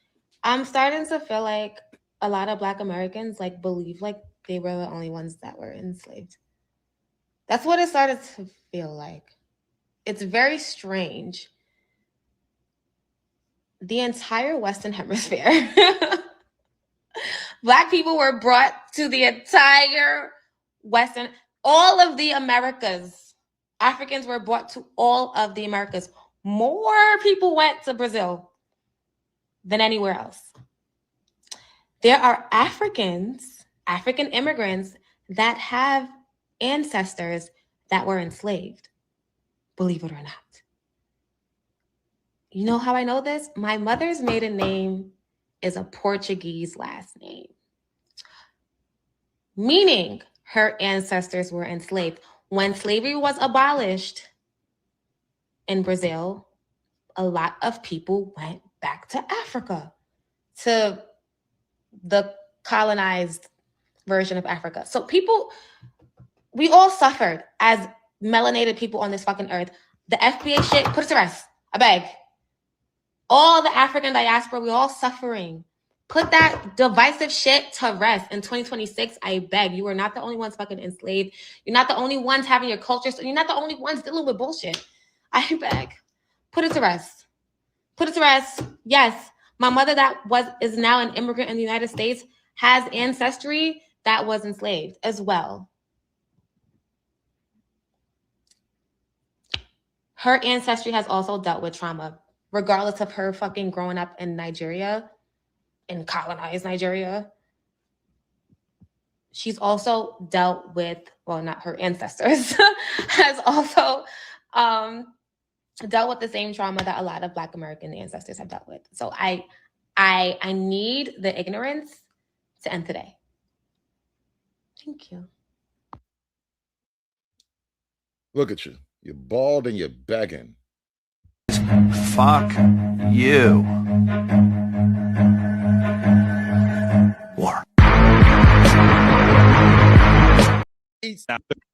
I'm starting to feel like a lot of Black Americans like believe like they were the only ones that were enslaved. That's what it started to feel like. It's very strange. The entire Western Hemisphere, Black people were brought to the entire Western, all of the Americas. Africans were brought to all of the Americas. More people went to Brazil than anywhere else. There are African immigrants that have ancestors that were enslaved, believe it or not. You know how I know this? My mother's maiden name is a Portuguese last name, meaning her ancestors were enslaved. When slavery was abolished in Brazil, a lot of people went back to Africa, to the colonized version of Africa. So we all suffered as melanated people on this fucking earth. The FBA shit, put it to rest. I beg. All the African diaspora, we all suffering. Put that divisive shit to rest in 2026. I beg. You are not the only ones fucking enslaved. You're not the only ones having your culture. So you're not the only ones dealing with bullshit. I beg. Put it to rest. Put it to rest. Yes, my mother is now an immigrant in the United States has ancestry that was enslaved as well. Her ancestry has also dealt with trauma, regardless of her fucking growing up in Nigeria, in colonized Nigeria. She's also dealt with, well, not her ancestors, has also dealt with the same trauma that a lot of Black American ancestors have dealt with. So I need the ignorance to end today. Thank you. Look at you. You're bald and you're begging. Fuck you. War.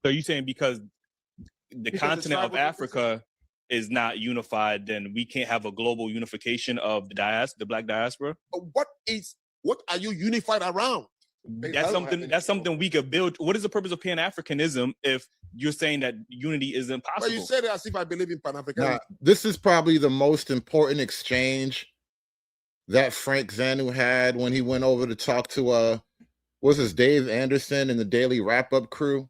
So you saying because the continent of Africa is not unified, then we can't have a global unification of the black diaspora? What are you unified around? That's something we could build. What is the purpose of Pan-Africanism if you're saying that unity is impossible? Well, you said it as if I believe in Pan-Africanism. Now, this is probably the most important exchange that Frank Zanu had when he went over to talk to what's his Dave Anderson and the Daily Wrap-Up crew.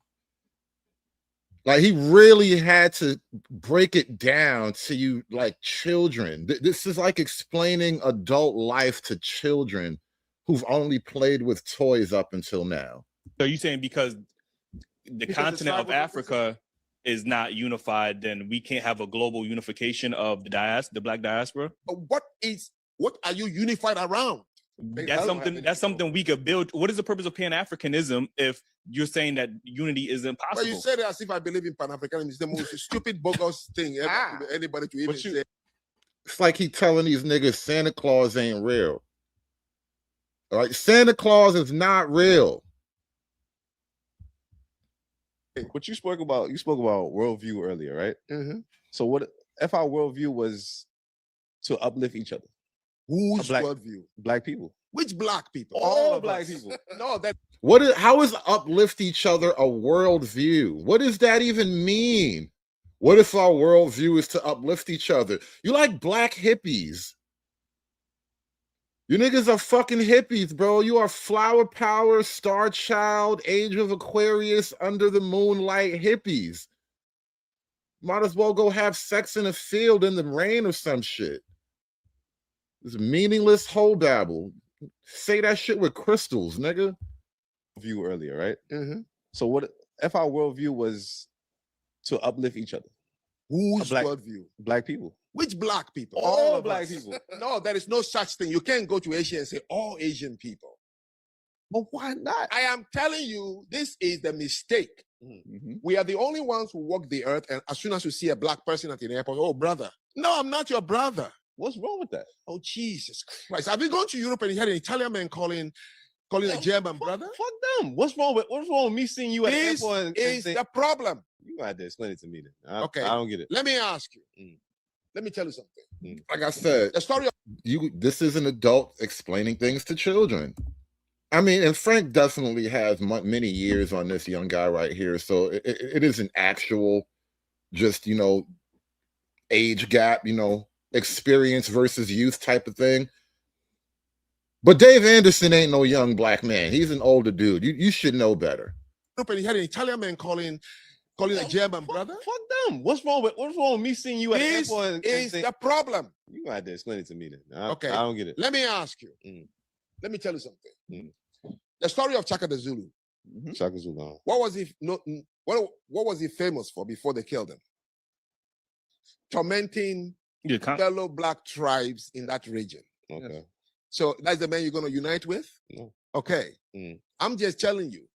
Like, he really had to break it down to you like children. This is like explaining adult life to children who've only played with toys up until now. So you saying because the continent of Africa is not unified, then we can't have a global unification of the black diaspora? What are you unified around? That's something we could build. What is the purpose of Pan-Africanism if you're saying that unity is impossible? Well, you said it as if I believe in Pan-Africanism. It's the most stupid, bogus thing anybody to even say. It's like he telling these niggas Santa Claus ain't real. All right, Santa Claus is not real. What you spoke about worldview earlier, right? Mm-hmm. So what if our worldview was to uplift each other? Whose worldview? Black people. Which black people? All black people. No, that. How is uplift each other a worldview? What does that even mean? What if our worldview is to uplift each other? You like black hippies. You niggas are fucking hippies, bro. You are flower power, star child, age of Aquarius, under the moonlight hippies. Might as well go have sex in a field in the rain or some shit. It's meaningless whole babble. Say that shit with crystals, nigga. View earlier, right? Mm-hmm. So what if our worldview was to uplift each other? Whose worldview? Black people. Which black people? All black people. No, there is no such thing. You can't go to Asia and say all Asian people. But why not? I am telling you, this is the mistake. Mm-hmm. We are the only ones who walk the earth, and as soon as you see a black person at the airport, oh, brother. No, I'm not your brother. What's wrong with that? Oh, Jesus Christ. Have you gone to Europe and you had an Italian man calling a German brother? Fuck them. What's wrong with me seeing you at the airport? This is the problem. You got to explain it to me then. Okay. I don't get it. Let me ask you. Let me tell you something. Like I said, the story of this is an adult explaining things to children. I mean, and Frank definitely has many years on this young guy right here. So it is an actual just, age gap, experience versus youth type of thing. But Dave Anderson ain't no young black man. He's an older dude. You should know better. And he had an Italian man calling a German brother. Fuck them. What's wrong with me seeing you at the airport? This is the problem. You got to explain it to me then. Okay. I don't get it. Let me ask you. Let me tell you something. The story of Chaka the Zulu. Chaka Zulu. What was he famous for before they killed him? Tormenting fellow black tribes in that region. Okay. So that's the man you're going to unite with? No. Okay. I'm just telling you.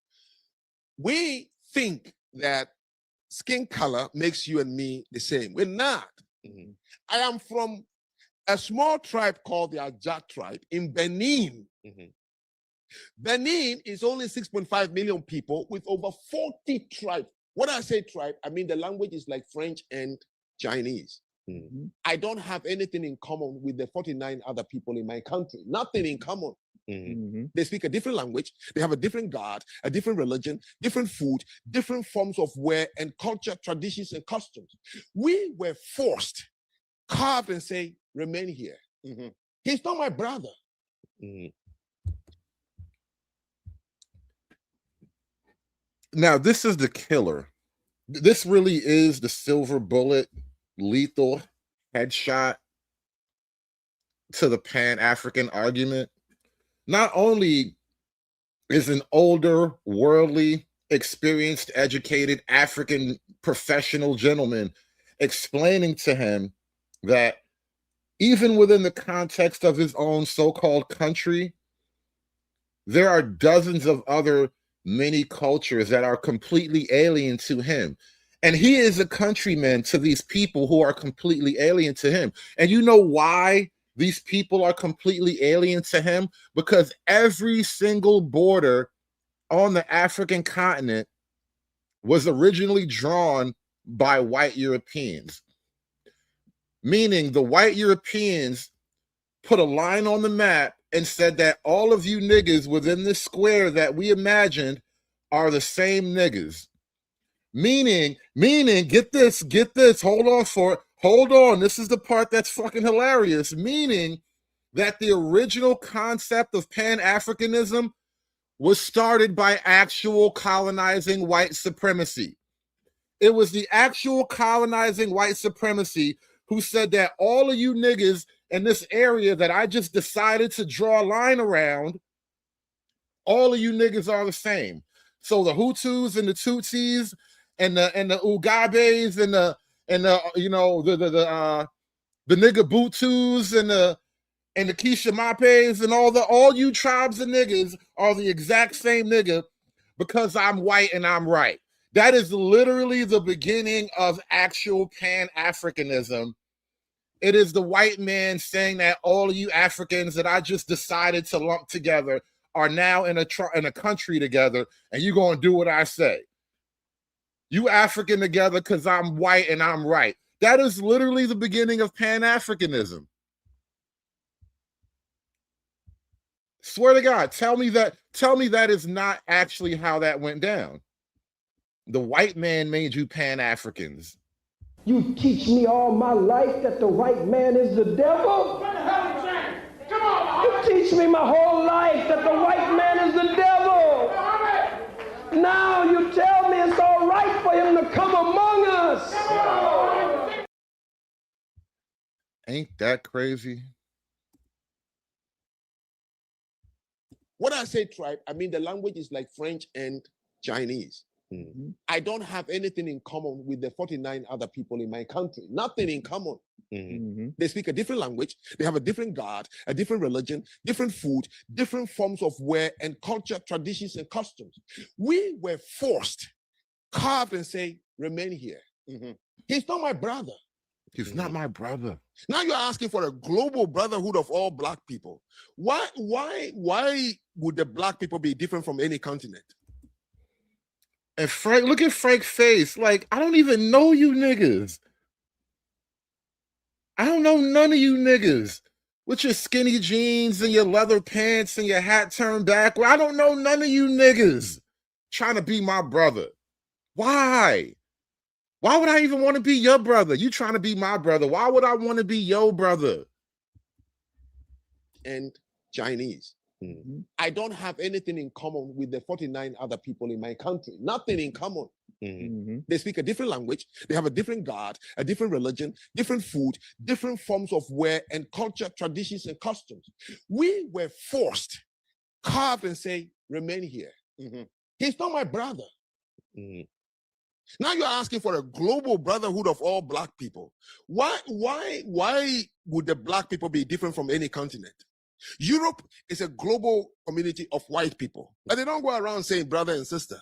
We think that skin color makes you and me the same. We're not. I am from a small tribe called the Ajak tribe in Benin. Benin is only 6.5 million people with over 40 tribes. When I say tribe, I mean the language is like French and Chinese. I don't have anything in common with the 49 other people in my country. Nothing in common. They speak a different language. They have a different God, a different religion, different food, different forms of wear and culture, traditions, and customs. We were forced, carved and say, remain here. He's not my brother. Now, this is the killer. This really is the silver bullet, lethal headshot to the Pan-African argument. Not only is an older, worldly, experienced, educated African professional gentleman explaining to him that even within the context of his own so-called country, There are dozens of other many cultures that are completely alien to him. And he is a countryman to these people who are completely alien to him. And you know why these people are completely alien to him? Because every single border on the African continent was originally drawn by white Europeans. Meaning the white Europeans put a line on the map and said that all of you niggas within this square that we imagined are the same niggas. Meaning, get this, hold on, this is the part that's fucking hilarious. Meaning that the original concept of Pan-Africanism was started by actual colonizing white supremacy. It was the actual colonizing white supremacy who said that all of you niggas in this area that I just decided to draw a line around, all of you niggas are the same. So the Hutus and the Tutsis and the Ugabes and the you know the nigga Butus and the Kishimapes and all you tribes of niggas are the exact same nigga because I'm white and I'm right. That is literally the beginning of actual Pan-Africanism. It is the white man saying that all of you Africans that I just decided to lump together are now in a country together, and you're going to do what I say. You African together because I'm white and I'm right. That is literally the beginning of Pan-Africanism. Swear to God, tell me that is not actually how that went down. The white man made you Pan-Africans. You teach me all my life that the white man is the devil? You teach me my whole life that the white man is the devil. Now you tell me it's all right for him to come among us. Ain't that crazy? When I say tribe, I mean the language is like French and Chinese. Mm-hmm. I don't have anything in common with the 49 other people in my country. Nothing in common. Mm-hmm. They speak a different language. They have a different God, a different religion, different food, different forms of wear and culture, traditions, and customs. We were forced, carved and say, remain here. Mm-hmm. He's not my brother. He's not my brother. Now you're asking for a global brotherhood of all black people. Why would the black people be different from any continent? And Frank, look at Frank's face. Like, I don't even know you niggas. I don't know none of you niggas with your skinny jeans and your leather pants and your hat turned back. I don't know none of you niggas trying to be my brother. Why? Why would I even want to be your brother? You trying to be my brother. Why would I want to be your brother? And Chinese. Mm-hmm. I don't have anything in common with the 49 other people in my country. Nothing in common. Mm-hmm. They speak a different language. They have a different God, a different religion, different food, different forms of wear and culture, traditions, and customs. We were forced, carved and say, remain here. Mm-hmm. He's not my brother. Mm-hmm. Now you're asking for a global brotherhood of all black people. Why would the black people be different from any continent? Europe is a global community of white people, but they don't go around saying brother and sister.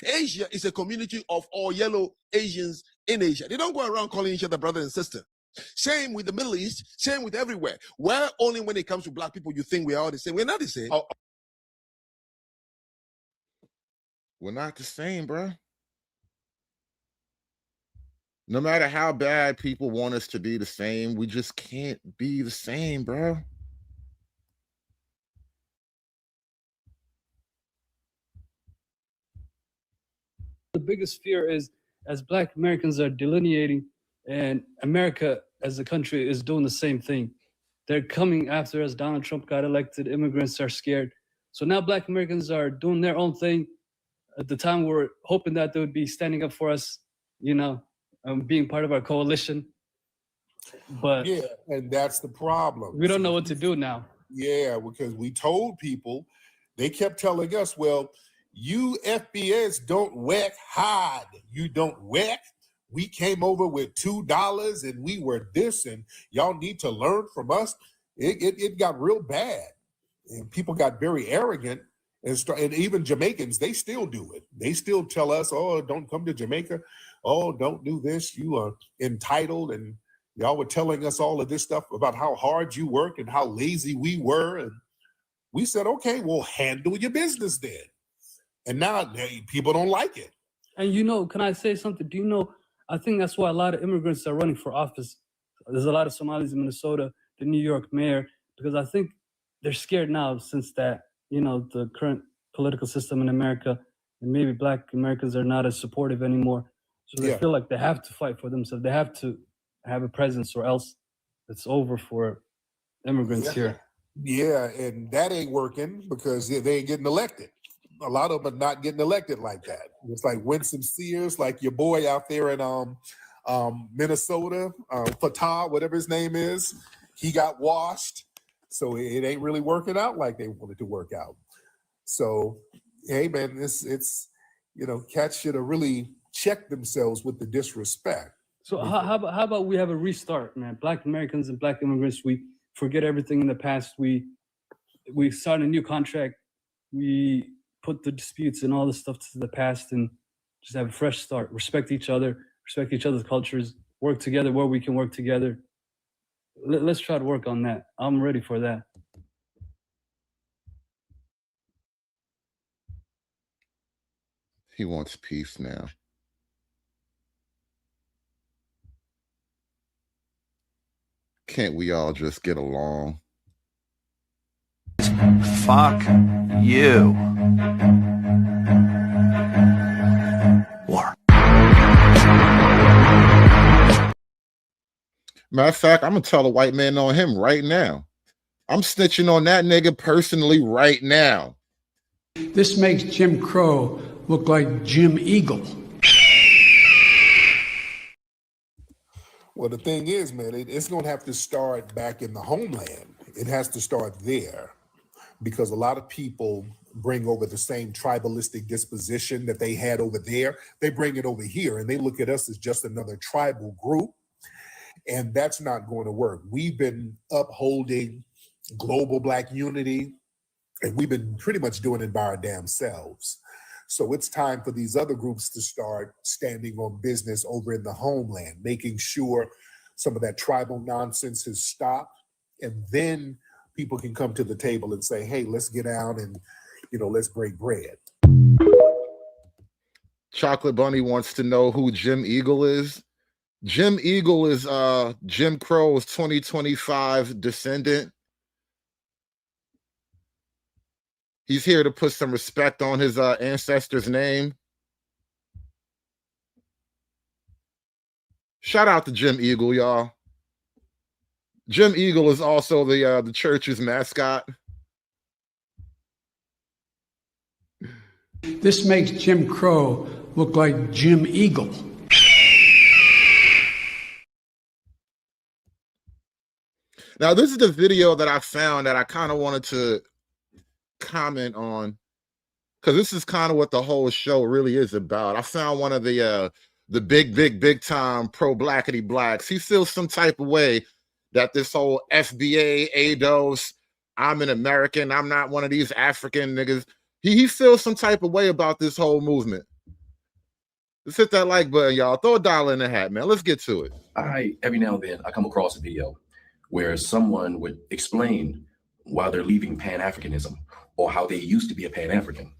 Asia is a community of all yellow Asians in Asia. They don't go around calling each other brother and sister. Same with the Middle East, same with everywhere. Where only when it comes to black people you think we are all the same. We're not the same. We're not the same, bro. No matter how bad people want us to be the same, we just can't be the same, bro. The biggest fear is, as Black Americans are delineating, and America as a country is doing the same thing. They're coming after us. Donald Trump got elected. Immigrants are scared. So now Black Americans are doing their own thing. At the time, we're hoping that they would be standing up for us, you know, being part of our coalition. But yeah, and that's the problem. We don't know what to do now. Yeah, because we told people, they kept telling us, well, you FBS don't work hard. You don't work. We came over with $2 and we were this, and y'all need to learn from us. It got real bad. And people got very arrogant and even Jamaicans, they still do it. They still tell us, oh, don't come to Jamaica. Oh, don't do this. You are entitled. And y'all were telling us all of this stuff about how hard you work and how lazy we were. And we said, okay, well, handle your business then. And now people don't like it. And you know, can I say something? Do you know, I think that's why a lot of immigrants are running for office. There's a lot of Somalis in Minnesota, the New York mayor, because I think they're scared now since that, you know, the current political system in America, and maybe Black Americans are not as supportive anymore. So they feel like they have to fight for themselves. They have to have a presence, or else it's over for immigrants here. Yeah, and that ain't working because they ain't getting elected. A lot of them are not getting elected like that. It's like Winston Sears, like your boy out there in Minnesota, Fatah, whatever his name is, he got washed. So it ain't really working out like they wanted to work out. So, hey man, it's you know, cats should have really checked themselves with the disrespect. So how about we have a restart, man? Black Americans and Black immigrants, we forget everything in the past. We start a new contract. We put the disputes and all this stuff to the past and just have a fresh start. Respect each other, respect each other's cultures, work together where we can work together. Let's try to work on that. I'm ready for that. He wants peace now. Can't we all just get along? Fuck you. War. Matter of fact, I'm gonna tell a white man on him right now. I'm snitching on that nigga personally right now. This makes Jim Crow look like Jim Eagle. Well, the thing is, man, it's going to have to start back in the homeland. It has to start there because a lot of people bring over the same tribalistic disposition that they had over there. They bring it over here and they look at us as just another tribal group. And that's not going to work. We've been upholding global Black unity, and we've been pretty much doing it by our damn selves. So it's time for these other groups to start standing on business over in the homeland, making sure some of that tribal nonsense has stopped. And then people can come to the table and say, hey, let's get out and, you know, let's break bread. Chocolate Bunny wants to know who Jim Eagle is. Jim Eagle is Jim Crow's 2025 descendant. He's here to put some respect on his ancestor's name. Shout out to Jim Eagle, y'all. Jim Eagle is also the church's mascot. This makes Jim Crow look like Jim Eagle. Now, this is the video that I found that I kind of wanted to comment on, because this is kind of what the whole show really is about. I found one of the big time pro-blackity blacks. He feels some type of way that this whole FBA, ADOS, I'm an American, I'm not one of these African niggas. He feels some type of way about this whole movement. Let's hit that like button, y'all. Throw a dollar in the hat, man. Let's get to it. Every now and then I come across a video where someone would explain why they're leaving Pan-Africanism, or how they used to be a Pan-African,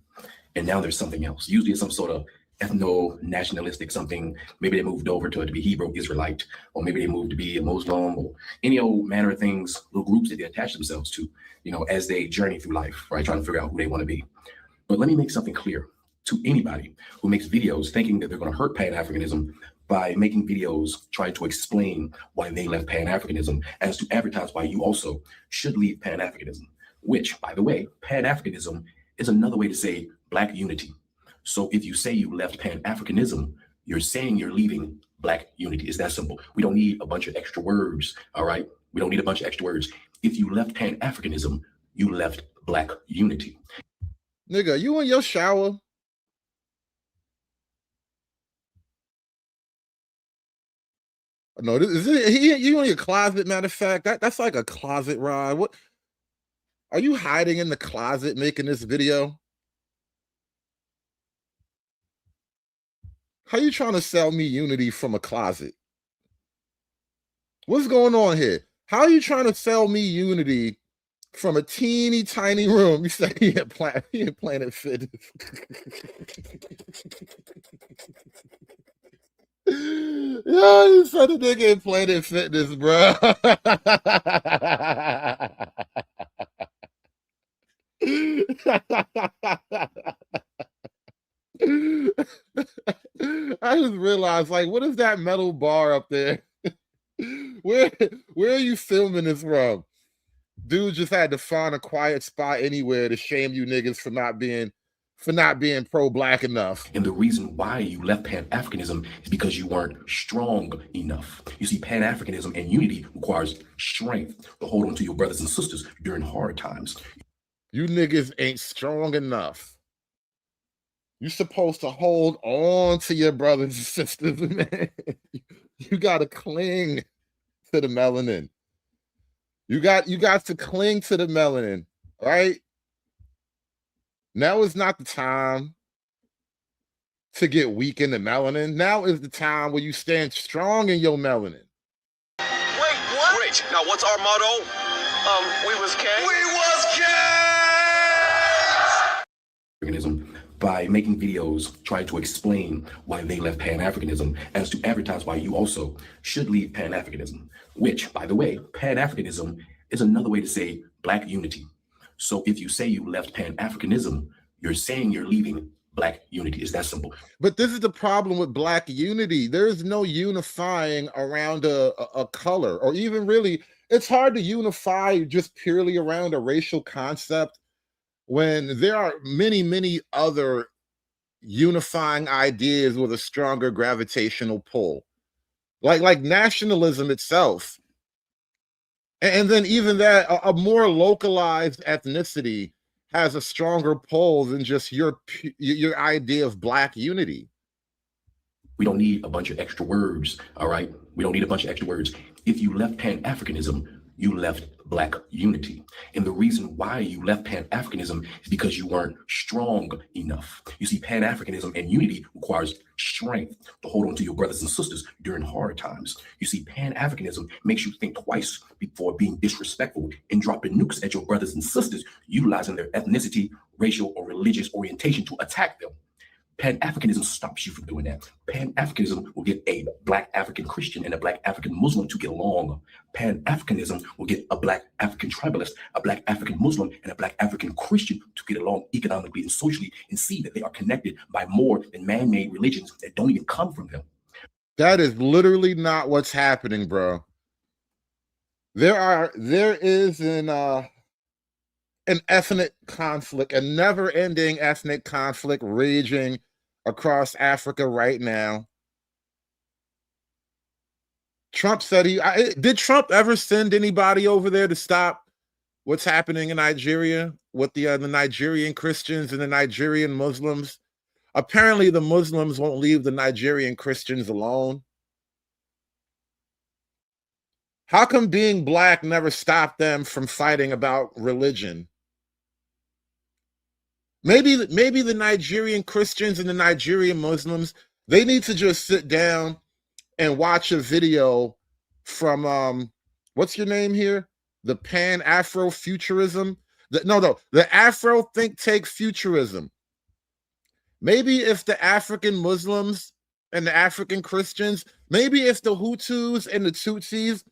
and now there's something else. Usually it's some sort of ethno-nationalistic something. Maybe they moved over to be Hebrew Israelite, or maybe they moved to be a Muslim, or any old manner of things, little groups that they attach themselves to, you know, as they journey through life, right? Trying to figure out who they want to be. But let me make something clear to anybody who makes videos thinking that they're going to hurt Pan-Africanism by making videos trying to explain why they left Pan-Africanism, as to advertise why you also should leave Pan-Africanism. Which, by the way, Pan-Africanism is another way to say Black unity. So if you say you left Pan-Africanism, you're saying you're leaving Black unity. It's that simple. We don't need a bunch of extra words, all right? We don't need a bunch of extra words. If you left Pan-Africanism, you left Black unity. Nigga, you in your shower? No, is it you in your closet? Matter of fact, that's like a closet ride. What? Are you hiding in the closet making this video? How you trying to sell me unity from a closet? What's going on here? How are you trying to sell me unity from a teeny tiny room? You say he had Planet Fitness. Yo, you said the nigga in Planet Fitness, bro. I just realized, like, what is that metal bar up there? Where are you filming this from? Dude just had to find a quiet spot anywhere to shame you niggas for not being pro-black enough. And the reason why you left Pan-Africanism is because you weren't strong enough. You see, Pan-Africanism and unity requires strength to hold on to your brothers and sisters during hard times. You niggas ain't strong enough. You're supposed to hold on to your brothers and sisters, man. You gotta cling to the melanin. You got to cling to the melanin, right? Now is not the time to get weak in the melanin. Now is the time where you stand strong in your melanin. Wait, what? Wait, now what's our motto? We was Kang. We was Pan-Africanism by making videos trying to explain why they left Pan-Africanism as to advertise why you also should leave Pan-Africanism, which, by the way, Pan-Africanism is another way to say Black unity. So if you say you left Pan-Africanism, you're saying you're leaving Black unity. It's that simple. But this is the problem with Black unity. There is no unifying around a color, or even really, it's hard to unify just purely around a racial concept when there are many, many other unifying ideas with a stronger gravitational pull, like nationalism itself. And then even that, a more localized ethnicity has a stronger pull than just your idea of Black unity. We don't need a bunch of extra words, all right? We don't need a bunch of extra words. If you left Pan-Africanism, you left Black unity. And the reason why you left Pan-Africanism is because you weren't strong enough. You see, Pan-Africanism and unity requires strength to hold on to your brothers and sisters during hard times. You see, Pan-Africanism makes you think twice before being disrespectful and dropping nukes at your brothers and sisters, utilizing their ethnicity, racial, or religious orientation to attack them. Pan-Africanism stops you from doing that. Pan-Africanism will get a Black African Christian and a Black African Muslim to get along. Pan-Africanism will get a Black African tribalist, a Black African Muslim, and a Black African Christian to get along economically and socially and see that they are connected by more than man-made religions that don't even come from them. That is literally not what's happening, bro. There is an ethnic conflict, a never-ending ethnic conflict raging across Africa right now. Trump said did Trump ever send anybody over there to stop what's happening in Nigeria with the Nigerian Christians and the Nigerian Muslims? Apparently the Muslims won't leave the Nigerian Christians alone. How come being Black never stopped them from fighting about religion? Maybe the Nigerian Christians and the Nigerian Muslims, they need to just sit down and watch a video from what's your name here? The Pan-Afro-Futurism? The Afro think tank Futurism. Maybe if the African Muslims and the African Christians, maybe if the Hutus and the Tutsis,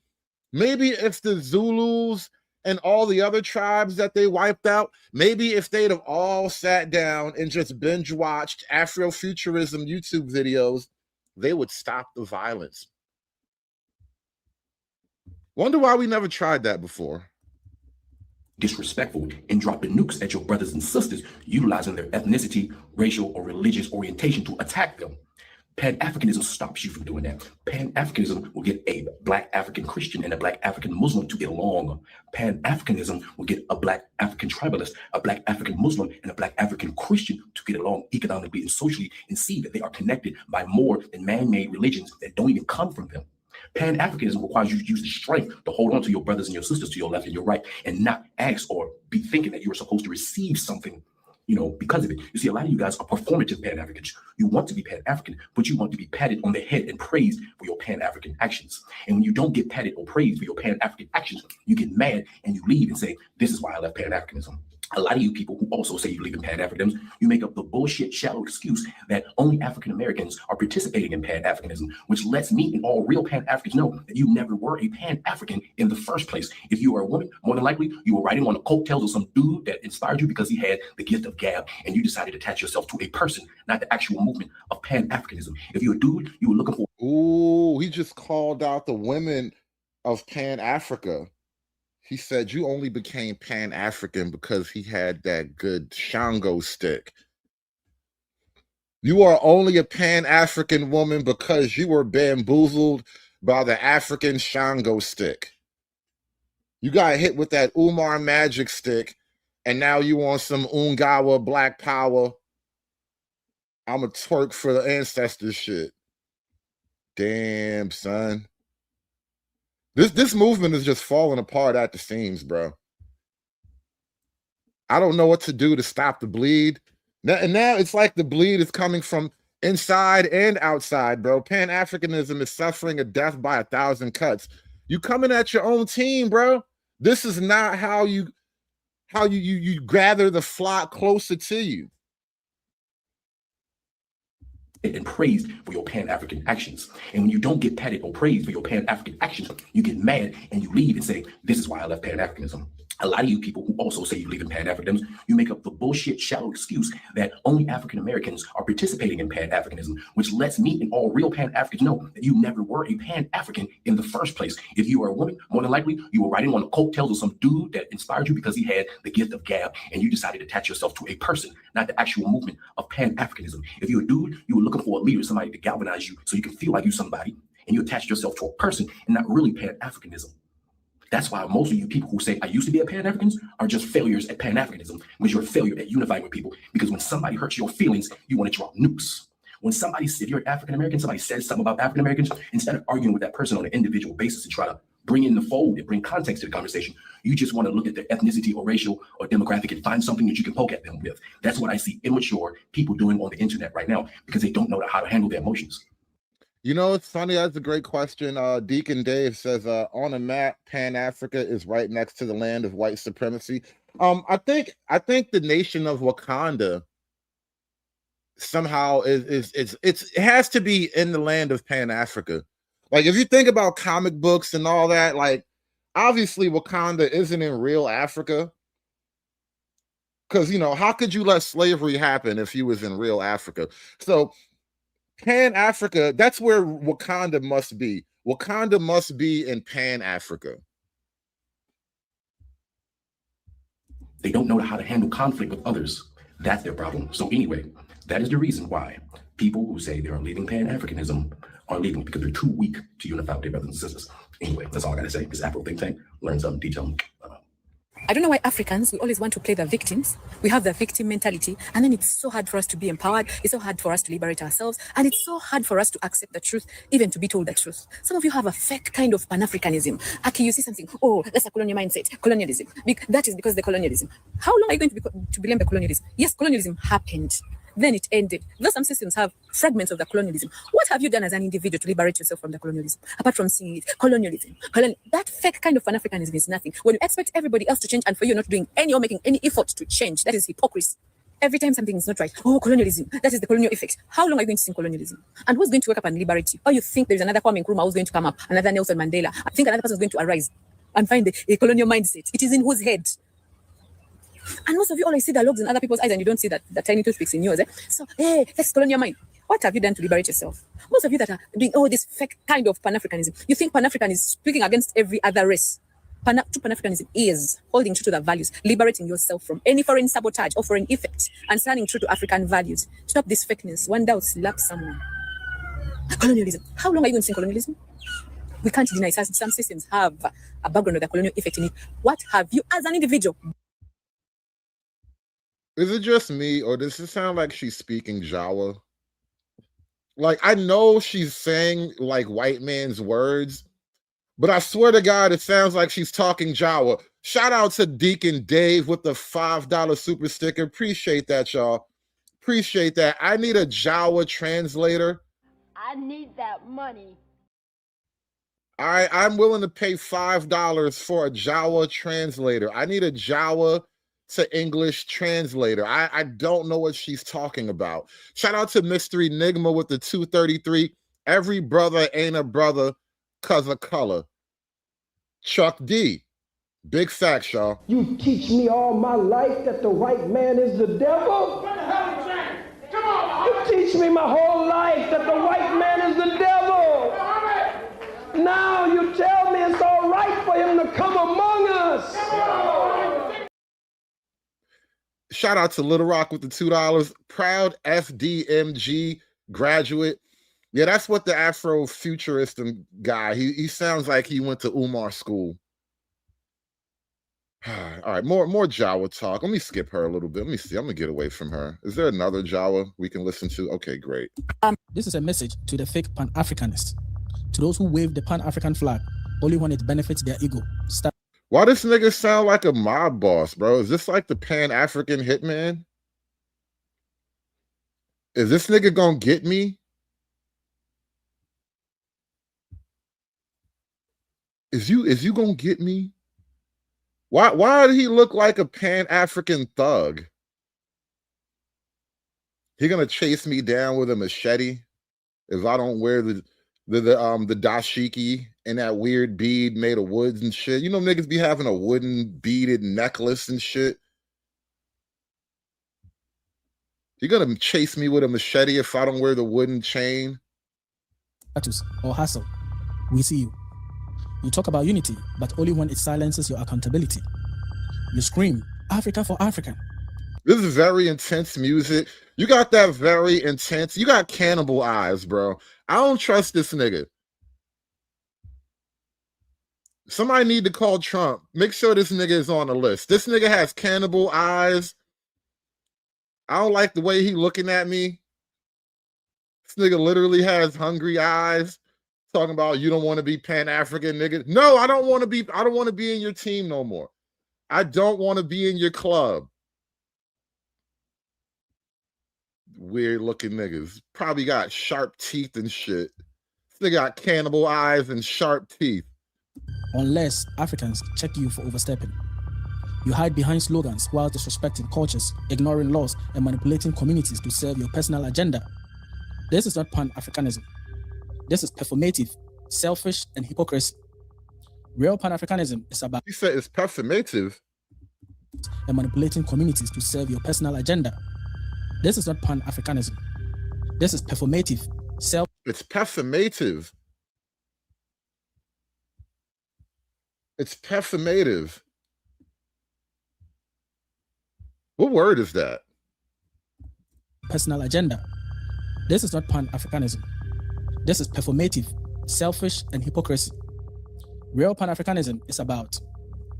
maybe if the Zulus and all the other tribes that they wiped out, maybe if they'd have all sat down and just binge watched Afrofuturism YouTube videos, they would stop the violence. Wonder why we never tried that before. Disrespectful and dropping nukes at your brothers and sisters, utilizing their ethnicity, racial, or religious orientation to attack them. Pan-Africanism stops you from doing that. Pan-Africanism will get a Black African Christian and a Black African Muslim to get along. Pan-Africanism will get a Black African tribalist, a Black African Muslim, and a Black African Christian to get along economically and socially and see that they are connected by more than man-made religions that don't even come from them. Pan-Africanism requires you to use the strength to hold on to your brothers and your sisters to your left and your right, and not ask or be thinking that you are supposed to receive something, because of it. You see, a lot of you guys are performative Pan-Africans. You want to be Pan-African, but you want to be patted on the head and praised for your Pan-African actions. And when you don't get patted or praised for your Pan-African actions, you get mad and you leave and say, this is why I left Pan-Africanism. A lot of you people who also say you believe in Pan-Africanism, you make up the bullshit shallow excuse that only African Americans are participating in Pan-Africanism, which lets me and all real Pan-Africans know that you never were a Pan-African in the first place. If you are a woman, more than likely you were riding on the coattails of some dude that inspired you because he had the gift of gab, and you decided to attach yourself to a person, not the actual movement of Pan-Africanism. If you're a dude, you were looking for. Ooh, he just called out the women of Pan-Africa. He said you only became Pan-African because he had that good Shango stick. You are only a Pan-African woman because you were bamboozled by the African Shango stick. You got hit with that Umar magic stick, and now you want some Ungawa black power. I'm a twerk for the ancestors shit. Damn, son. This movement is just falling apart at the seams, bro. I don't know what to do to stop the bleed. And now it's like the bleed is coming from inside and outside, bro. Pan-Africanism is suffering a death by 1,000 cuts. You coming at your own team, bro. This is not how you gather the flock closer to you. And praised for your Pan-African actions. And when you don't get patted or praised for your Pan-African actions, you get mad and you leave and say, this is why I left Pan-Africanism. A lot of you people who also say you believe in Pan-Africanism, you make up the bullshit shallow excuse that only African Americans are participating in Pan-Africanism, which lets me and all real Pan-Africans know that you never were a Pan-African in the first place. If you are a woman, more than likely you were riding on the coattails of some dude that inspired you because he had the gift of gab, and you decided to attach yourself to a person, not the actual movement of Pan-Africanism. If you're a dude, you were looking for a leader, somebody to galvanize you so you can feel like you're somebody, and you attached yourself to a person and not really Pan-Africanism. That's why most of you people who say I used to be a Pan-African are just failures at Pan-Africanism, because you're a failure at unifying with people. Because when somebody hurts your feelings, you want to drop nukes. When somebody, if you're African American, somebody says something about African Americans, instead of arguing with that person on an individual basis and try to bring in the fold and bring context to the conversation, you just want to look at their ethnicity or racial or demographic and find something that you can poke at them with. That's what I see immature people doing on the internet right now, because they don't know how to handle their emotions. You know, it's funny. That's a great question. Deacon Dave says, on a map, Pan-Africa is right next to the land of white supremacy. I think the nation of Wakanda somehow it has to be in the land of Pan-Africa. Like, if you think about comic books and all that, like, obviously Wakanda isn't in real Africa. Because, how could you let slavery happen if you was in real Africa? So Pan-Africa, that's where Wakanda must be. Wakanda must be in Pan-Africa. They don't know how to handle conflict with others. That's their problem. So anyway, that is the reason why people who say they are leaving Pan-Africanism are leaving, because they're too weak to unify with their brothers and sisters. Anyway, that's all I gotta say. This Afro think tank, learn something, detail. I don't know why Africans, we always want to play the victims. We have the victim mentality, and then it's so hard for us to be empowered. It's so hard for us to liberate ourselves, and it's so hard for us to accept the truth, even to be told the truth. Some of you have a fake kind of Pan-Africanism. Aki, you see something, oh, that's a colonial mindset, colonialism. That is because the colonialism. How long are you going to blame the colonialism? Yes, colonialism happened. Then it ended. Though some systems have fragments of the colonialism, what have you done as an individual to liberate yourself from the colonialism? Apart from seeing it, colonialism. That fake kind of Pan-Africanism is nothing. When you expect everybody else to change and for you not doing any or making any effort to change, that is hypocrisy. Every time something is not right, oh, colonialism, that is the colonial effect. How long are you going to sing colonialism? And who's going to wake up and liberate you? Or you think there's another Kwame Nkrumah who's going to come up, another Nelson Mandela? I think another person is going to arise and find a colonial mindset. It is in whose head? And most of you always see the logs in other people's eyes, and you don't see that the tiny toothpicks in yours. So, hey, that's colonial mind. What have you done to liberate yourself? Most of you that are doing this fake kind of Pan-Africanism, you think Pan-African is speaking against every other race. True Pan-Africanism is holding true to the values, liberating yourself from any foreign sabotage or foreign effects, and standing true to African values. Stop this fakeness. One doubt slaps someone. Colonialism. How long are you going to sing colonialism? We can't deny some systems have a background of the colonial effect in it. What have you as an individual? Is it just me, or does it sound like she's speaking Jawa? Like, I know she's saying like white man's words, but I swear to God, it sounds like she's talking Jawa. Shout out to Deacon Dave with the $5 super sticker. Appreciate that, y'all. Appreciate that. I need a Jawa translator. I need that money. I'm willing to pay $5 for a Jawa translator. I need a Jawa to English translator. I don't know what she's talking about. Shout out to Mr. Enigma with the 233. Every brother ain't a brother cause of color. Chuck D. Big facts, y'all. You teach me all my life that the white man is the devil? What the hell is that? Come on, you teach me my whole life that the white man is the devil. Now you tell me it's all right for him to come among us. Shout out to Little Rock with the $2. Proud FDMG graduate. Yeah, that's what the Afrofuturist guy, he sounds like he went to Umar school. All right, more Jawa talk. Let me skip her a little bit. Let me see. I'm gonna get away from her. Is there another Jawa we can listen to? Okay, great. This is a message to the fake Pan-Africanists, to those who wave the Pan-African flag only when it benefits their ego. Why this nigga sound like a mob boss, bro? Is this like the Pan-African hitman? Is this nigga gonna get me? Is you gonna get me? Why did he look like a Pan-African thug? He gonna chase me down with a machete if I don't wear the dashiki and that weird bead made of woods and shit. You know, niggas be having a wooden beaded necklace and shit. You gonna chase me with a machete if I don't wear the wooden chain? Or hustle. We see you. You talk about unity, but only when it silences your accountability. You scream, Africa for African. This is very intense music. You got that very intense. You got cannibal eyes, bro. I don't trust this nigga. Somebody need to call Trump. Make sure this nigga is on the list. This nigga has cannibal eyes. I don't like the way he looking at me. This nigga literally has hungry eyes. Talking about you don't want to be Pan-African, nigga. No, I don't want to be in your team no more. I don't want to be in your club. Weird looking niggas. Probably got sharp teeth and shit. They got cannibal eyes and sharp teeth. Unless Africans check you for overstepping. You hide behind slogans while disrespecting cultures, ignoring laws, and manipulating communities to serve your personal agenda. This is not Pan-Africanism. This is performative, selfish, and hypocrisy. Real Pan-Africanism is about... You said it's performative? And manipulating communities to serve your personal agenda. This is not Pan-Africanism. This is performative, It's performative. It's performative. What word is that? Personal agenda. This is not Pan-Africanism. This is performative, selfish, and hypocrisy. Real Pan-Africanism is about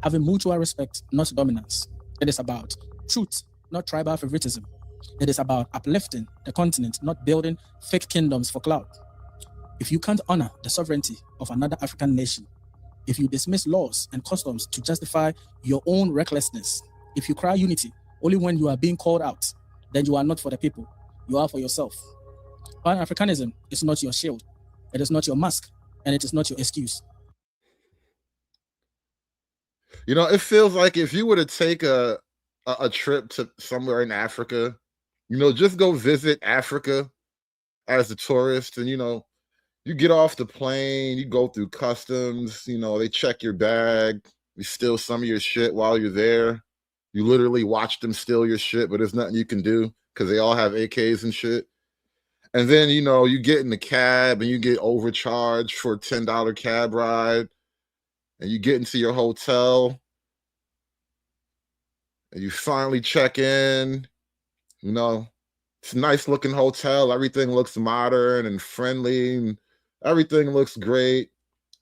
having mutual respect, not dominance. It is about truth, not tribal favoritism. It is about uplifting the continent, not building fake kingdoms for clout. If you can't honor the sovereignty of another African nation, if you dismiss laws and customs to justify your own recklessness, if you cry unity only when you are being called out, then you are not for the people, you are for yourself. Pan-Africanism is not your shield, it is not your mask, and it is not your excuse. You know, it feels like if you were to take a trip to somewhere in Africa, you know, just go visit Africa as a tourist, and, you know, you get off the plane, you go through customs, you know, they check your bag, you steal some of your shit while you're there. You literally watch them steal your shit, but there's nothing you can do because they all have AKs and shit. And then, you know, you get in the cab and you get overcharged for a $10 cab ride, and you get into your hotel and you finally check in. You know, it's a nice looking hotel. Everything looks modern and friendly and everything looks great.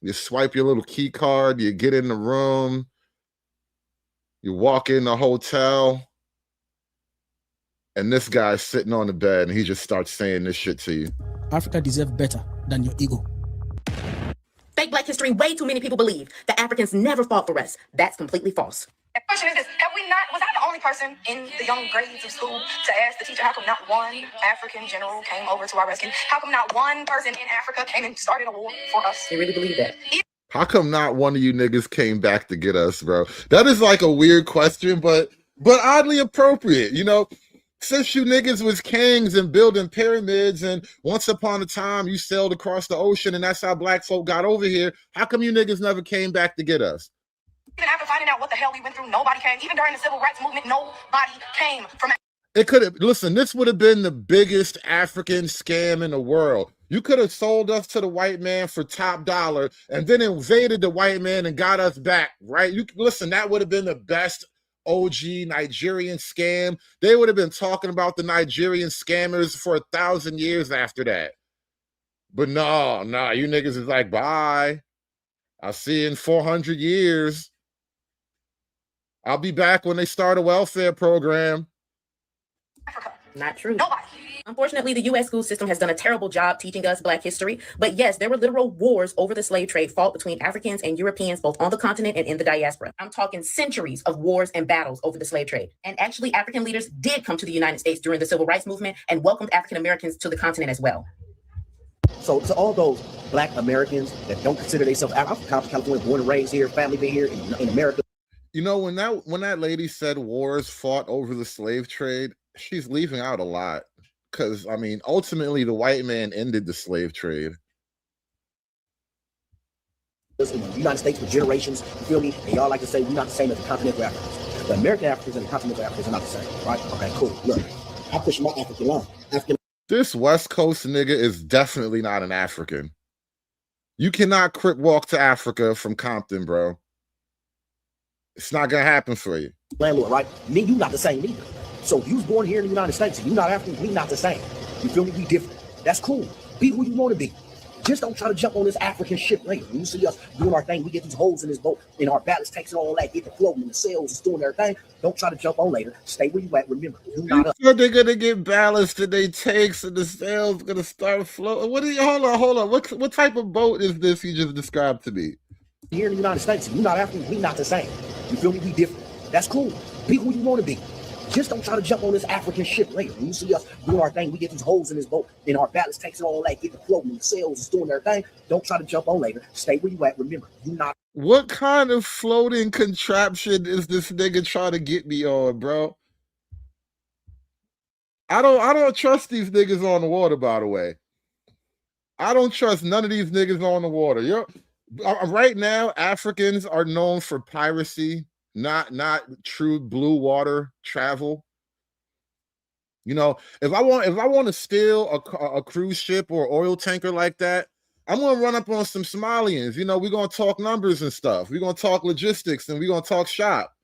You swipe your little key card, you get in the room, you walk in the hotel, And this guy's sitting on the bed and he just starts saying this shit to you. Africa deserves better than your ego. Fake Black history, way too many people believe that Africans never fought for us. That's completely false. The question is this: was I the only person in the young grades of school to ask the teacher how come not one African general came over to our rescue? How come not one person in Africa came and started a war for us? They really believe that. How come not one of you niggas came back to get us, bro? That is like a weird question, but oddly appropriate. You know, since you niggas was kings and building pyramids, and once upon a time you sailed across the ocean and that's how black folk got over here, how come you niggas never came back to get us? Even after finding out what the hell we went through, nobody came. Even during the civil rights movement, nobody came from. It could have, listen, this would have been the biggest African scam in the world. You could have sold us to the white man for top dollar and then invaded the white man and got us back, right? Listen, that would have been the best OG Nigerian scam. They would have been talking about the Nigerian scammers for 1,000 years after that. But no, you niggas is like, bye. I'll see you in 400 years. I'll be back when they start a welfare program. Not true. Nobody. Unfortunately, the U.S. school system has done a terrible job teaching us Black history. But yes, there were literal wars over the slave trade fought between Africans and Europeans, both on the continent and in the diaspora. I'm talking centuries of wars and battles over the slave trade. And actually, African leaders did come to the United States during the Civil Rights Movement and welcomed African Americans to the continent as well. So to all those Black Americans that don't consider themselves, I'm from California, born and raised here, family been here in America. You know, when that lady said wars fought over the slave trade, she's leaving out a lot. Because, I mean, ultimately, the white man ended the slave trade. In the United States for generations, you feel me? And y'all like to say we're not the same as the continental Africans. The American Africans and the continental Africans are not the same, right? Okay, cool. Look, I push my African line. This West Coast nigga is definitely not an African. You cannot crip walk to Africa from Compton, bro. It's not gonna happen for you. Landlord, right? Me, you not the same either. So if you was born here in the United States and you not African, we not the same. You feel me? We different. That's cool. Be who you want to be. Just don't try to jump on this African ship later. When you see us doing our thing, we get these holes in this boat, in our ballast tanks and all that, get the floating and the sails and doing everything. Don't try to jump on later. Stay where you at. Remember, you not us. They're gonna get ballast and they tanks and the sails gonna start floating. What are you? Hold on. What type of boat is this you just described to me? Here in the United States, you not African, we not the same. You feel me? We different. That's cool. Be who you want to be. Just don't try to jump on this African ship later. When you see us doing our thing, we get these holes in this boat, in our ballast tanks and all that, get the floating and the sails and doing everything. Don't try to jump on later. Stay where you at. Remember, you not. What kind of floating contraption is this nigga trying to get me on, bro? I don't trust these niggas on the water, by the way. I don't trust none of these niggas on the water. Right now, Africans are known for piracy. Not true blue water travel. You know, if I want to steal a cruise ship or oil tanker like that, I'm gonna run up on some Somalians. You know, we're gonna talk numbers and stuff. We're gonna talk logistics and we're gonna talk shop.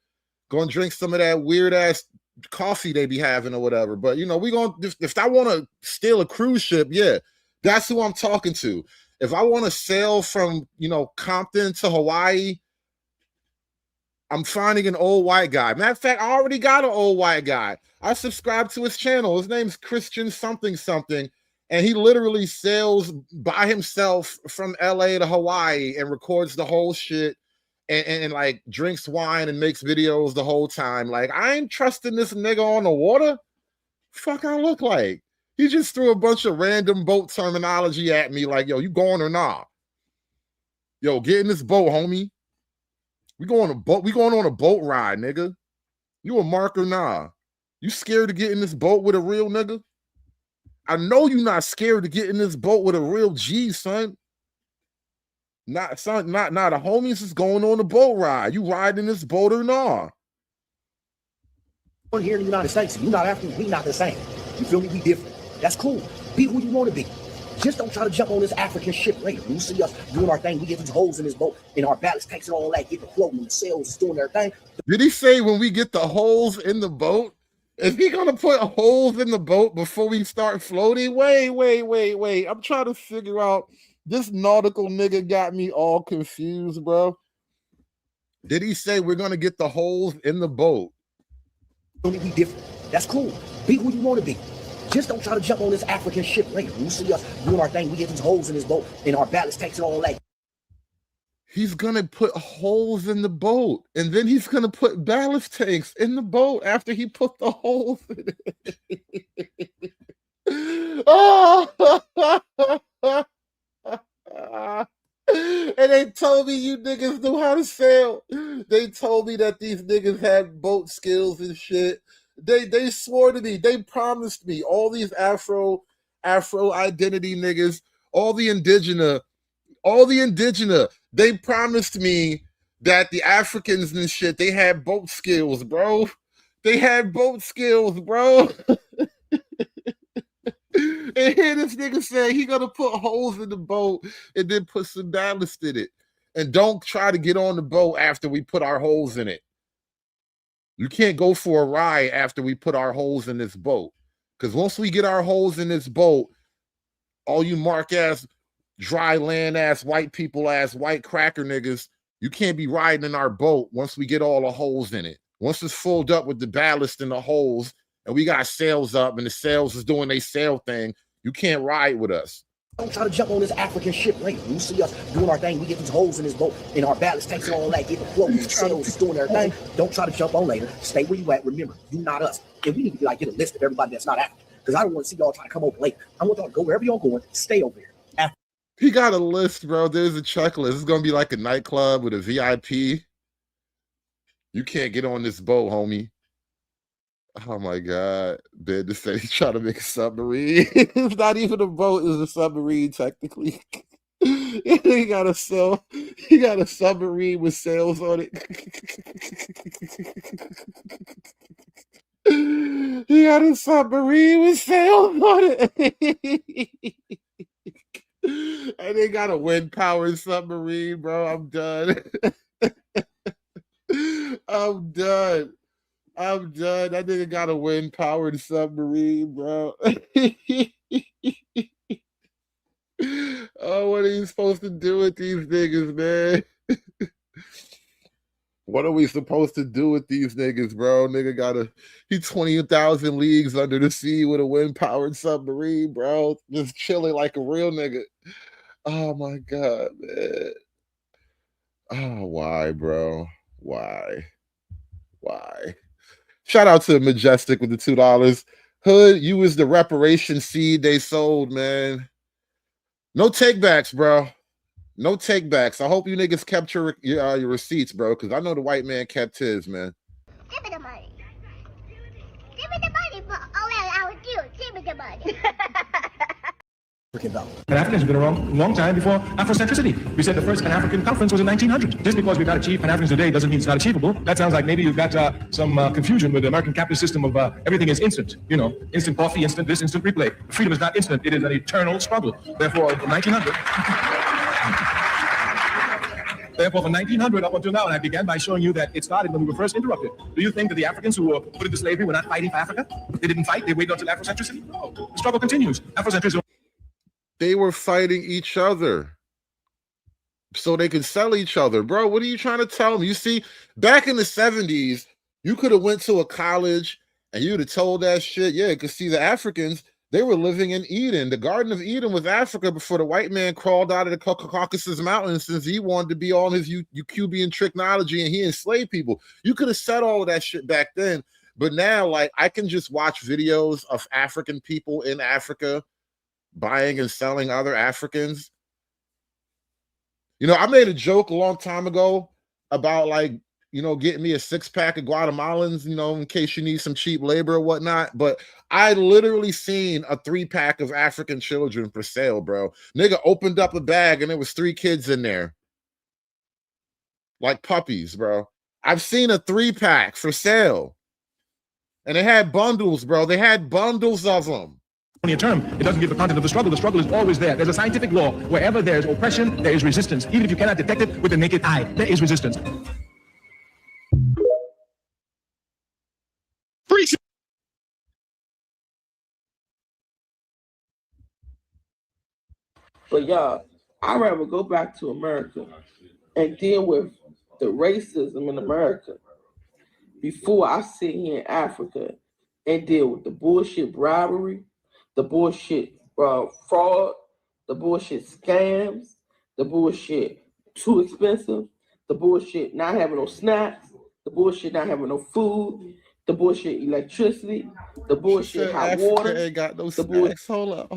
Gonna drink some of that weird ass coffee they be having or whatever. But you know, if I want to steal a cruise ship, yeah, that's who I'm talking to. If I want to sail from, you know, Compton to Hawaii, I'm finding an old white guy. Matter of fact, I already got an old white guy. I subscribe to his channel. His name's Christian something, and he literally sails by himself from LA to Hawaii and records the whole shit and like drinks wine and makes videos the whole time. Like, I ain't trusting this nigga on the water. Fuck I look like. He just threw a bunch of random boat terminology at me like, yo, you going or not? Yo, get in this boat, homie. We going on a boat ride, nigga. You a mark or nah? You scared to get in this boat with a real nigga? I know you not scared to get in this boat with a real G, son. Not the homies is going on a boat ride. You riding this boat or nah? Here in the United States, you not African, we not the same. You feel me? We different. That's cool. Be who you want to be. Just don't try to jump on this African ship later. When you see us doing our thing, we get these holes in this boat, in our ballast tanks and all that, get the floating and the sails and doing everything. Did he say when we get the holes in the boat? Is he gonna put holes in the boat before we start floating? Wait. I'm trying to figure out. This nautical nigga got me all confused, bro. Did he say we're gonna get the holes in the boat? We different. That's cool. Be who you want to be. Just don't try to jump on this African ship later. You see us doing our thing. We get these holes in this boat and our ballast tanks and all that. He's gonna put holes in the boat, and then he's gonna put ballast tanks in the boat after he put the holes in it. Oh! And they told me you niggas knew how to sail. They told me that these niggas had boat skills and shit. They swore to me. They promised me. All these Afro identity niggas, all the indigenous. They promised me that the Africans and shit, they had boat skills, bro. They had boat skills, bro. And here this nigga said he gonna put holes in the boat and then put some ballast in it. And don't try to get on the boat after we put our holes in it. You can't go for a ride after we put our holes in this boat. Because once we get our holes in this boat, all you mark-ass, dry land-ass, white people-ass, white cracker niggas, you can't be riding in our boat once we get all the holes in it. Once it's filled up with the ballast and the holes, and we got sails up, and the sails is doing their sail thing, you can't ride with us. Don't try to jump on this African ship later. You see us doing our thing. We get these holes in this boat and our ballast tanks and all that. Get the float, the sails, doing their thing. Don't try to jump on later. Stay where you at. Remember, you not us. And we need to get a list of everybody that's not African. Because I don't want to see y'all trying to come over later. I want y'all to go wherever y'all going. Stay over there. He got a list, bro. There's a checklist. It's gonna be like a nightclub with a VIP. You can't get on this boat, homie. Oh my God. Ben just said he's trying to make a submarine. It's not even a boat, it's a submarine, technically. He got a submarine with sails on it. He got a submarine with sails on it. And they got a wind-powered submarine, bro. I'm done. I'm done. That nigga got a wind-powered submarine, bro. Oh, what are you supposed to do with these niggas, man? What are we supposed to do with these niggas, bro? Nigga he's 20,000 leagues under the sea with a wind-powered submarine, bro. Just chilling like a real nigga. Oh my God, man. Oh, why, bro? Why? Shout out to Majestic with the $2. Hood, you was the reparation seed they sold, man. No takebacks, bro. No takebacks. I hope you niggas kept your receipts, bro, because I know the white man kept his, man. Give me the money. Give me the money for I was cute. Give me the money. Pan-Africanism has been around a long time before Afrocentricity. We said the first Pan-African conference was in 1900. Just because we've got achieved Pan-Africanism today doesn't mean it's not achievable. That sounds like maybe you've got some confusion with the American capitalist system of everything is instant. You know, instant coffee, instant this, instant replay. Freedom is not instant. It is an eternal struggle. Therefore, from 1900... Therefore, from 1900 up until now, and I began by showing you that it started when we were first interrupted. Do you think that the Africans who were put into slavery were not fighting for Africa? They didn't fight. They waited until Afrocentricity? No. The struggle continues. Afrocentrism... They were fighting each other so they could sell each other. Bro, what are you trying to tell me? You see, back in the 70s, you could have went to a college and you'd have told that shit. Yeah, because see, the Africans, they were living in Eden. The Garden of Eden was Africa before the white man crawled out of the Caucasus Mountains since he wanted to be on his Eucubian technology and he enslaved people. You could have said all of that shit back then. But now, like, I can just watch videos of African people in Africa buying and selling other Africans. You know, I made a joke a long time ago about, like, you know, getting me a 6-pack of Guatemalans, you know, in case you need some cheap labor or whatnot. But I literally seen a 3-pack of African children for sale, bro. Nigga opened up a bag and there was 3 kids in there. Like puppies, bro. I've seen a 3-pack for sale. And they had bundles, bro. They had bundles of them. Only a term. It doesn't give the content of the struggle. The struggle is always there. There's a scientific law. Wherever there's oppression, there is resistance. Even if you cannot detect it with the naked eye, there is resistance. But y'all, I'd rather go back to America and deal with the racism in America before I sit here in Africa and deal with the bullshit bribery, the bullshit fraud, the bullshit scams, the bullshit too expensive, the bullshit not having no snacks, the bullshit not having no food, the bullshit electricity, the bullshit hot Africa water. ain't got no the bull- snacks. Hold up.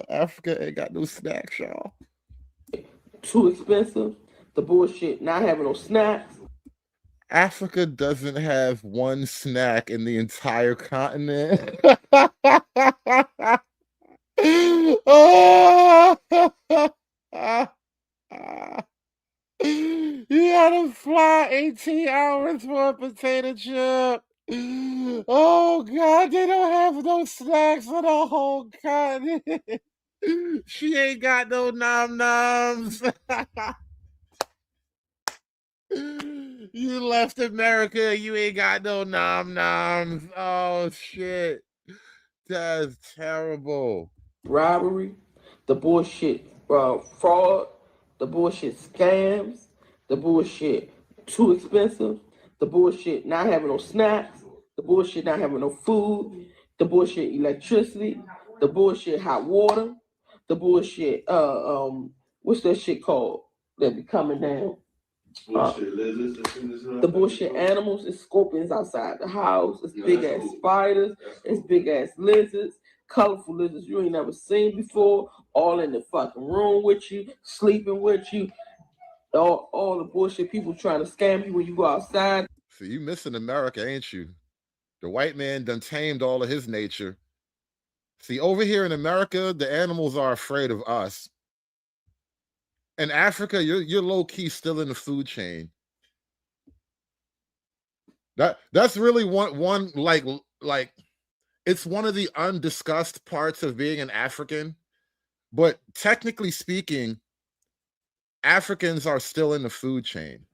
Africa ain't got no snacks, y'all. Too expensive, the bullshit not having no snacks. Africa doesn't have one snack in the entire continent. Oh! You gotta fly 18 hours for a potato chip. Oh God, they don't have no snacks on the whole continent. She ain't got no nom noms. You left America, you ain't got no nom noms. Oh shit. That's terrible. Robbery, the bullshit fraud, the bullshit scams, the bullshit too expensive, the bullshit not having no snacks, the bullshit not having no food, the bullshit electricity, the bullshit hot water, the bullshit what's that shit called that be coming down? The bullshit animals and scorpions outside the house. It's big ass spiders. It's big ass lizards. Colorful lizards you ain't never seen before. All in the fucking room with you, sleeping with you. All the bullshit people trying to scam you when you go outside. So you missing America, ain't you? The white man done tamed all of his nature. See, over here in America, the animals are afraid of us. In Africa, you're low-key still in the food chain. That's really one like it's one of the undiscussed parts of being an African. But technically speaking, Africans are still in the food chain.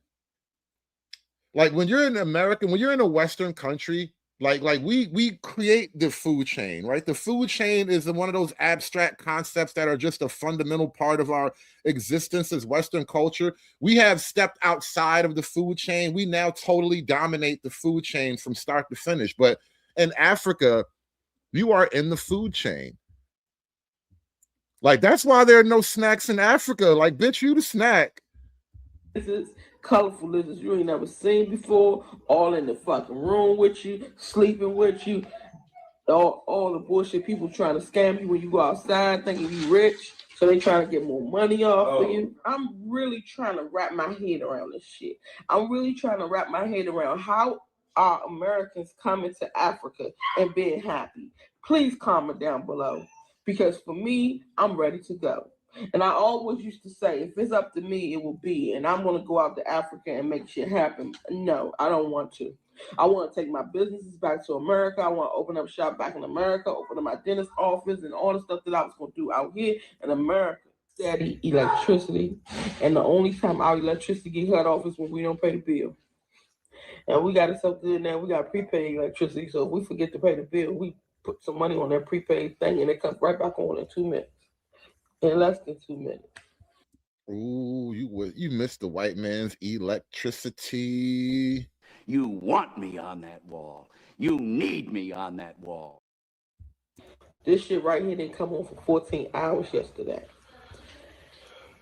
Like when you're in America, when you're in a Western country, like we create the food chain, right? The food chain is one of those abstract concepts that are just a fundamental part of our existence as Western culture. We have stepped outside of the food chain. We now totally dominate the food chain from start to finish. But in Africa, you are in the food chain. Like, that's why there are no snacks in Africa. Like, bitch, you the snack. Lizards, colorful lizards you ain't never seen before. All in the fucking room with you, sleeping with you. All the bullshit people trying to scam you when you go outside thinking you rich. So they trying to get more money off of you. I'm really trying to wrap my head around this shit. I'm really trying to wrap my head around how are Americans coming to Africa and being happy. Please comment down below. Because for me, I'm ready to go. And I always used to say, if it's up to me, it will be. And I'm going to go out to Africa and make shit happen. No, I don't want to. I want to take my businesses back to America. I want to open up shop back in America, open up my dentist office and all the stuff that I was going to do out here in America. Steady electricity. And the only time our electricity get cut off is when we don't pay the bill. And we got it so good now, we got prepaid electricity. So if we forget to pay the bill, we put some money on that prepaid thing and it comes right back on in 2 minutes. In less than 2 minutes. Ooh, you missed the white man's electricity. You want me on that wall. You need me on that wall. This shit right here didn't come on for 14 hours yesterday.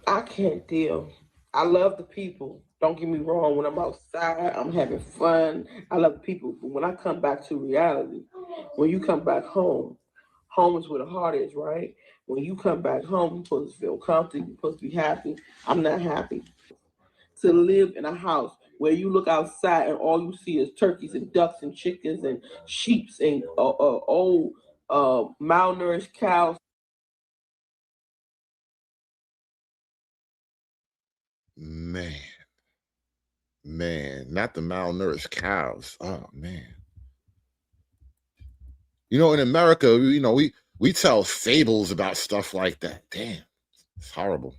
I can't deal. I love the people. Don't get me wrong. When I'm outside, I'm having fun. I love the people. But when I come back to reality, when you come back home, home is where the heart is, right? When you come back home, you're supposed to feel comfortable. You're supposed to be happy. I'm not happy. To live in a house where you look outside and all you see is turkeys and ducks and chickens and sheep and old malnourished cows. Man, not the malnourished cows. Oh, man. You know, in America, you know, we tell fables about stuff like that. Damn, it's horrible.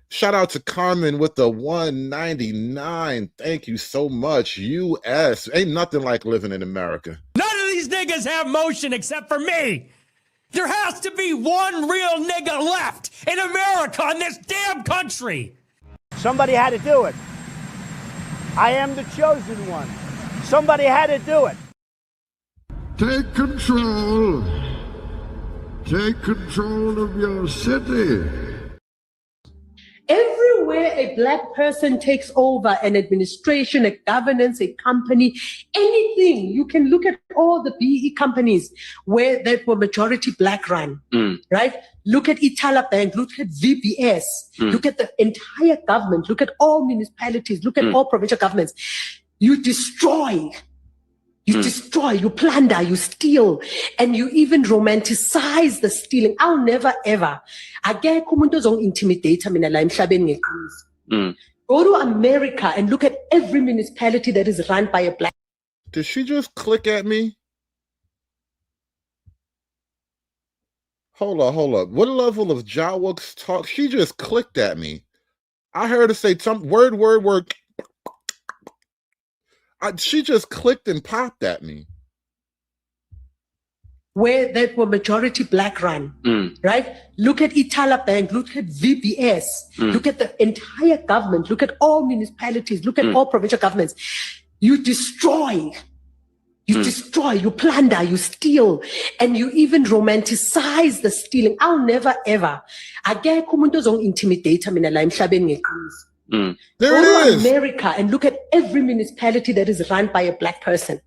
Shout out to Carmen with the 199. Thank you so much. US. Ain't nothing like living in America. None of these niggas have motion except for me. There has to be one real nigga left in America, in this damn country. Somebody had to do it. I am the chosen one. Somebody had to do it. Take control. Take control of your city. Everywhere a black person takes over an administration, a governance, a company, anything, you can look at all the BE companies where that were majority black run, right? Look at Itala Bank, look at VBS, look at the entire government, look at all municipalities, look at all provincial governments. You destroy. You destroy, you plunder, you steal, and you even romanticize the stealing. I'll never ever. Akekho umuntu ozongi-intimidate mina la emhlabeni ngeqiniso. Go to America and look at every municipality that is run by a black. Did she just click at me? Hold up. What level of Jawooks talk? She just clicked at me. I heard her say some word. She just clicked and popped at me. Where that were majority black run, right? Look at Itala Bank, look at VBS, look at the entire government, look at all municipalities, look at all provincial governments. You destroy. You destroy, you plunder, you steal, and you even romanticize the stealing. I'll never ever. Akekho umuntu ozongi-intimidate mina la emhlabeni ngeqiniso. There Go it to is. America and look at every municipality that is run by a black person.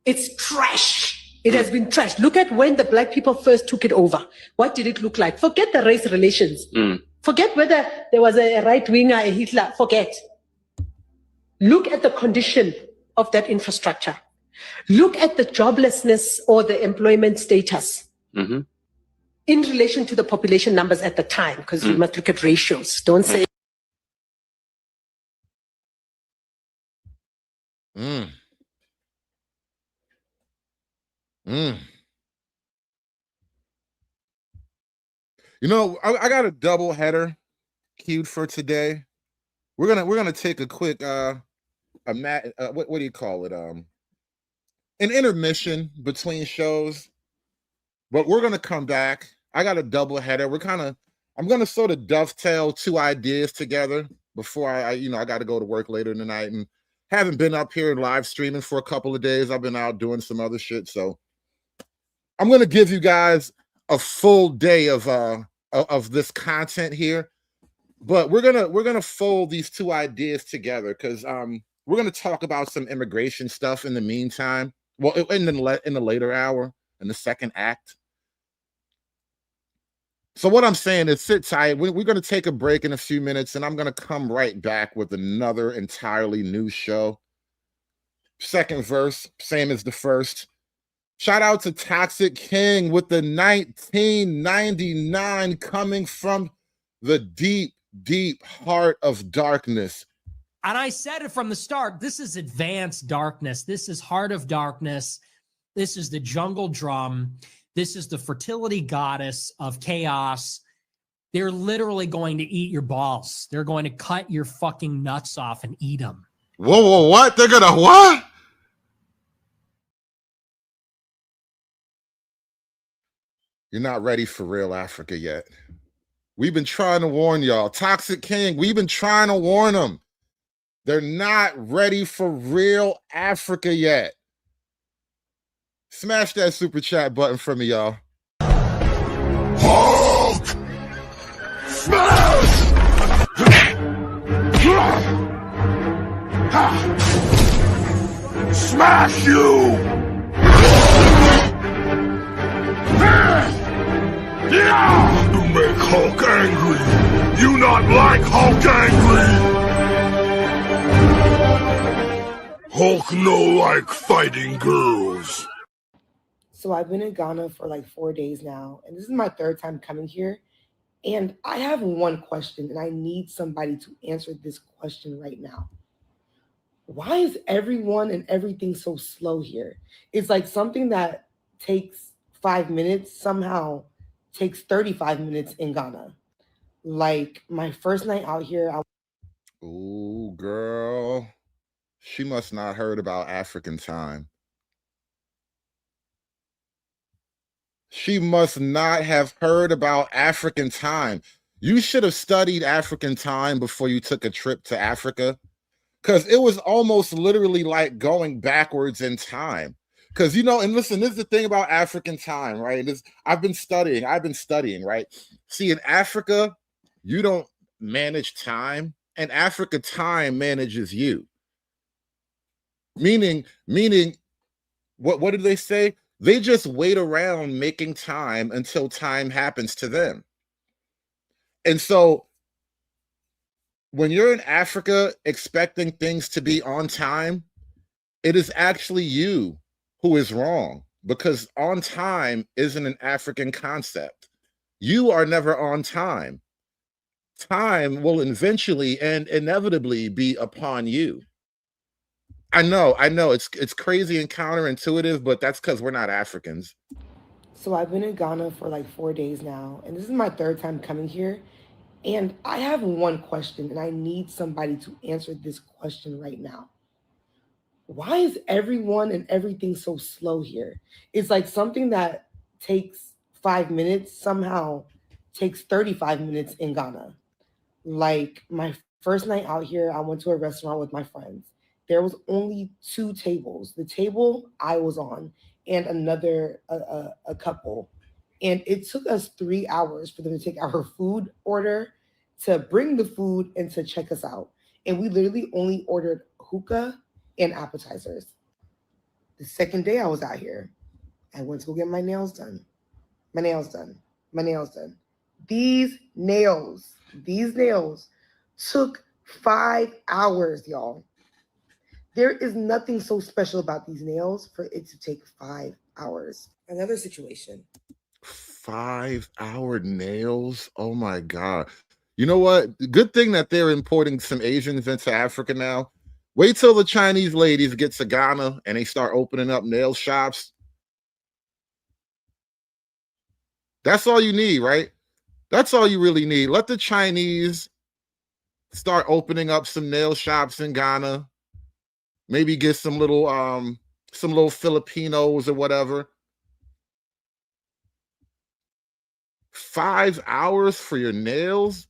It's trash. It has been trash. Look at when the black people first took it over. What did it look like? Forget the race relations. Forget whether there was a right winger, a Hitler. Forget. Look at the condition of that infrastructure. Look at the joblessness or the employment status in relation to the population numbers at the time, because you must look at ratios. Don't say. You know, I got a double header queued for today. We're gonna take a quick what do you call it? An intermission between shows, but we're gonna come back. I got a double header. I'm gonna sort of dovetail two ideas together before I got to go to work later tonight, and haven't been up here live streaming for a couple of days. I've been out doing some other shit, so I'm gonna give you guys a full day of this content here, but we're gonna fold these two ideas together because we're gonna talk about some immigration stuff in the meantime. Well, in the later hour, in the second act. So what I'm saying is sit tight. We're going to take a break in a few minutes, and I'm going to come right back with another entirely new show. Second verse, same as the first. Shout out to Toxic King with the 1999 coming from the deep, deep heart of darkness. And I said it from the start. This is advanced darkness. This is heart of darkness. This is the jungle drum. This is the fertility goddess of chaos. They're literally going to eat your balls. They're going to cut your fucking nuts off and eat them. Whoa, what? They're gonna what? You're not ready for real Africa yet. We've been trying to warn y'all. Toxic King, we've been trying to warn them. They're not ready for real Africa yet. Smash that super chat button for me, y'all. Hulk! Smash! Smash you! You make Hulk angry. You not like Hulk angry. Hulk no like fighting girls. So I've been in Ghana for like 4 days now, and this is my third time coming here. And I have one question, and I need somebody to answer this question right now. Why is everyone and everything so slow here? It's like something that takes 5 minutes somehow takes 35 minutes in Ghana. Like my first night out here, Ooh, girl. She must not heard about African time. She must not have heard about African time. You should have studied African time before you took a trip to Africa, because it was almost literally like going backwards in time. Because and listen, this is the thing about African time, right? I've been studying, right? See, in Africa, you don't manage time, and Africa time manages you. Meaning, what did they say? They just wait around making time until time happens to them. And so when you're in Africa expecting things to be on time, it is actually you who is wrong, because on time isn't an African concept. You are never on time. Time will eventually and inevitably be upon you. I know, it's crazy and counterintuitive, but that's because we're not Africans. So I've been in Ghana for like 4 days now, and this is my third time coming here. And I have one question, and I need somebody to answer this question right now. Why is everyone and everything so slow here? It's like something that takes 5 minutes somehow takes 35 minutes in Ghana. Like my first night out here, I went to a restaurant with my friends. There was only 2 tables. The table I was on and another a couple. And it took us 3 hours for them to take our food order, to bring the food, and to check us out. And we literally only ordered hookah and appetizers. The second day I was out here, I went to go get my nails done. These nails took 5 hours, y'all. There is nothing so special about these nails for it to take 5 hours. Another situation. 5-hour nails? Oh my God. You know what? Good thing that they're importing some Asians into Africa now. Wait till the Chinese ladies get to Ghana and they start opening up nail shops. That's all you need, right? That's all you really need. Let the Chinese start opening up some nail shops in Ghana. Maybe get some little Filipinos or whatever. 5 hours for your nails?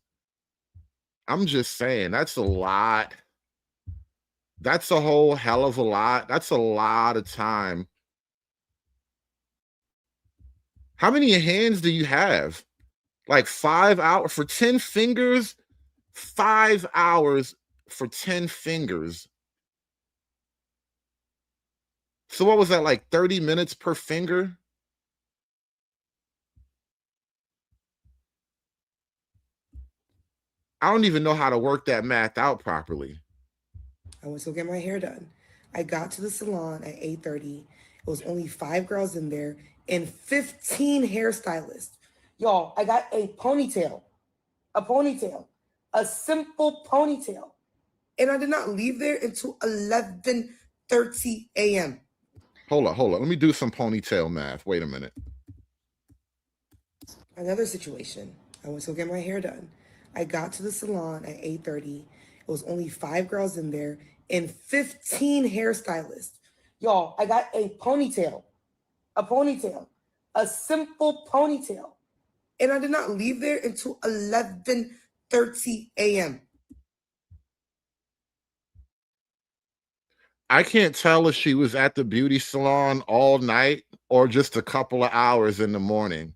I'm just saying, that's a lot. That's a whole hell of a lot. That's a lot of time. How many hands do you have? Like 5 hours for 10 fingers? 5 hours for 10 fingers. So what was that, like 30 minutes per finger? I don't even know how to work that math out properly. I went to go get my hair done. I got to the salon at 8:30. It was only 5 girls in there and 15 hairstylists. Y'all, I got a ponytail, a simple ponytail. And I did not leave there until 11:30 a.m. Hold on. Let me do some ponytail math. Wait a minute. Another situation. I went to go get my hair done. I got to the salon at 8:30. It was only 5 girls in there and 15 hairstylists. Y'all, I got a ponytail, a simple ponytail. And I did not leave there until 11:30 a.m. I can't tell if she was at the beauty salon all night or just a couple of hours in the morning.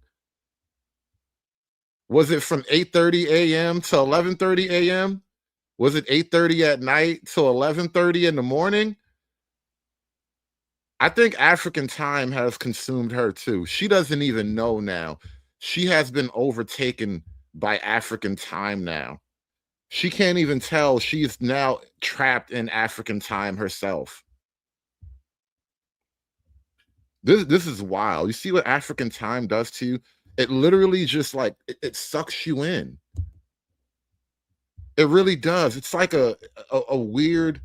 Was it from 8:30 a.m. to 11:30 a.m.? Was it 8:30 at night to 11:30 in the morning? I think African time has consumed her too. She doesn't even know now. She has been overtaken by African time now. She can't even tell she's now trapped in African time herself. This is wild. You see what African time does to you? It literally just like it sucks you in. It really does. It's like a weird,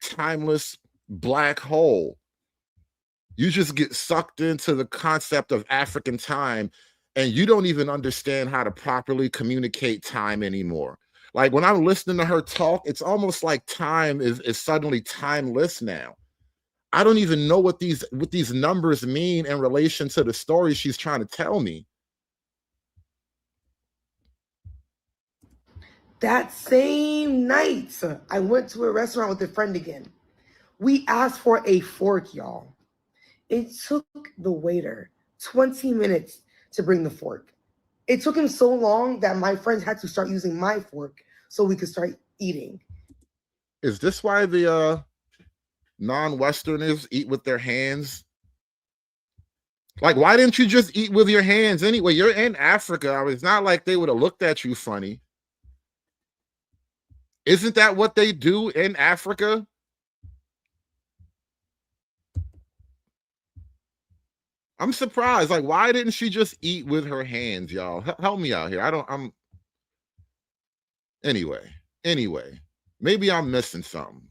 timeless black hole. You just get sucked into the concept of African time, and you don't even understand how to properly communicate time anymore. Like when I'm listening to her talk, it's almost like time is suddenly timeless now. I don't even know what these numbers mean in relation to the story she's trying to tell me. That same night, I went to a restaurant with a friend again. We asked for a fork, y'all. It took the waiter 20 minutes to bring the fork. It took him so long that my friends had to start using my fork so we could start eating. Is this why the non-Westerners eat with their hands? Like, why didn't you just eat with your hands anyway? You're in Africa. I mean, it's not like they would have looked at you funny. Isn't that what they do in Africa? I'm surprised. Like, why didn't she just eat with her hands, y'all? Help me out here. Anyway, maybe I'm missing something.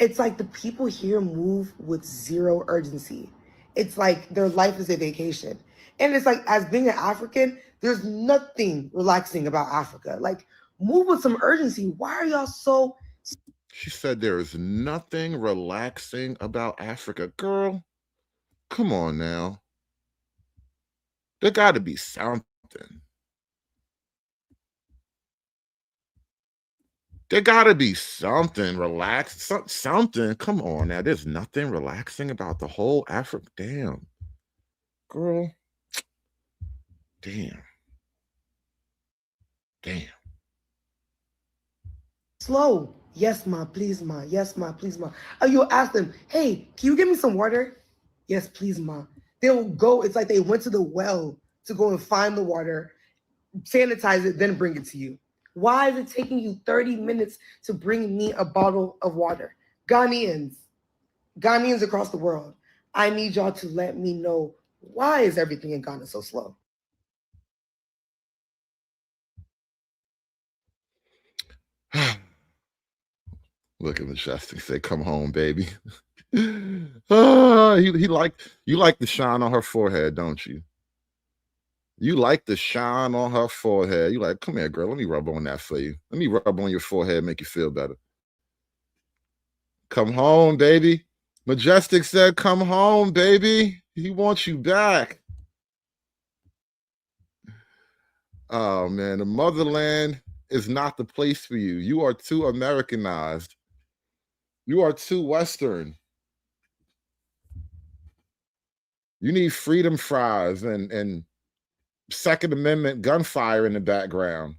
It's like the people here move with zero urgency. It's like their life is a vacation. And it's like, as being an African, there's nothing relaxing about Africa. Like, move with some urgency. Why are y'all so... She said there is nothing relaxing about Africa. Girl, come on now. There got to be something. There got to be something relaxed. Something. Come on now. There's nothing relaxing about the whole Africa. Damn. Girl. Damn. Slow. Yes, ma, please, ma. Yes, ma, please, ma. Oh, you'll ask them, hey, can you give me some water? Yes, please, ma. They'll go. It's like they went to the well to go and find the water, sanitize it, then bring it to you. Why is it taking you 30 minutes to bring me a bottle of water? Ghanaians across the world, I need y'all to let me know, why is everything in Ghana so slow? Look at Majestic say, come home, baby. You like the shine on her forehead, don't you? You like the shine on her forehead. You like, come here, girl. Let me rub on that for you. Let me rub on your forehead, make you feel better. Come home, baby. Majestic said, come home, baby. He wants you back. Oh, man. The motherland is not the place for you. You are too Americanized. You are too Western. You need freedom fries and Second Amendment gunfire in the background.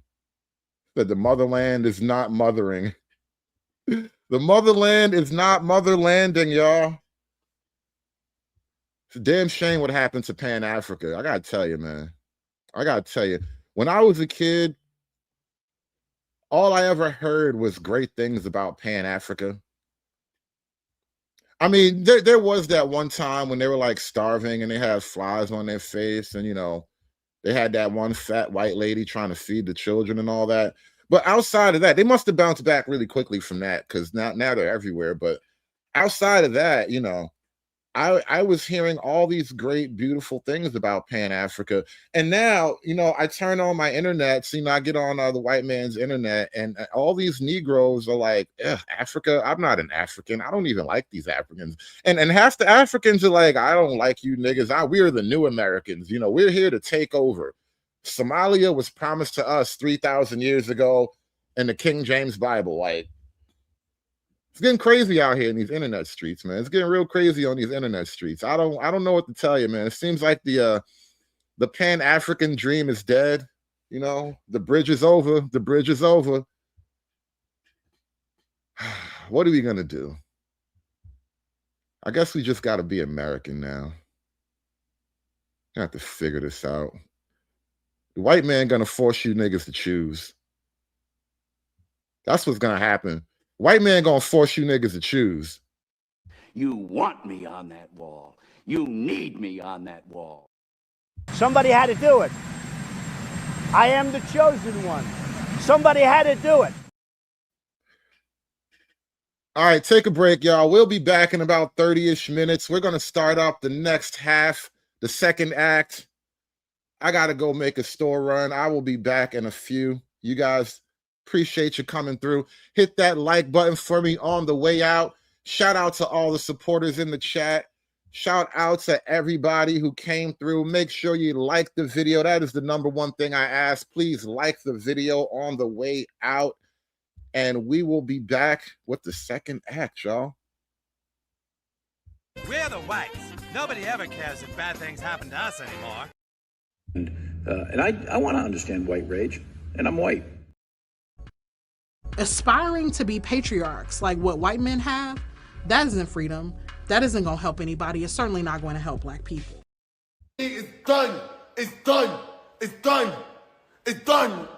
That the motherland is not mothering. The motherland is not motherlanding, y'all. It's a damn shame what happened to Pan Africa. I gotta tell you, man. I gotta tell you. When I was a kid, all I ever heard was great things about Pan Africa. I mean, there was that one time when they were like starving and they had flies on their face, and they had that one fat white lady trying to feed the children and all that. But outside of that, they must have bounced back really quickly from that, because now they're everywhere. But outside of that, I was hearing all these great, beautiful things about Pan Africa. And now, I turn on my internet, I get on the white man's internet, and all these Negroes are like, Africa, I'm not an African. I don't even like these Africans. And half the Africans are like, I don't like you niggas. We're the new Americans. We're here to take over. Somalia was promised to us 3,000 years ago in the King James Bible. Like, it's getting crazy out here in these internet streets, man. It's getting real crazy on these internet streets. I don't know what to tell you, man. It seems like the Pan-African dream is dead. The bridge is over. The bridge is over. What are we gonna do? I guess we just gotta be American now. I have to figure this out. The white man gonna force you niggas to choose. That's what's gonna happen. White man gonna force you niggas to choose. You want me on that wall. You need me on that wall. Somebody had to do it. I am the chosen one. Somebody had to do it. All right, take a break, y'all. We'll be back in about 30-ish minutes. We're gonna start up the next half, the second act. I gotta go make a store run. I will be back in a few. You guys, appreciate you coming through. Hit that like button for me on the way out. Shout out to all the supporters in the chat. Shout out to everybody who came through. Make sure you like the video. That is the number one thing I ask. Please like the video on the way out. And we will be back with the second act, y'all. We're the whites. Nobody ever cares if bad things happen to us anymore. And I want to understand white rage, and I'm white. Aspiring to be patriarchs like what white men have, that isn't freedom. That isn't going to help anybody. It's certainly not going to help black people. It's done. It's done. It's done. It's done.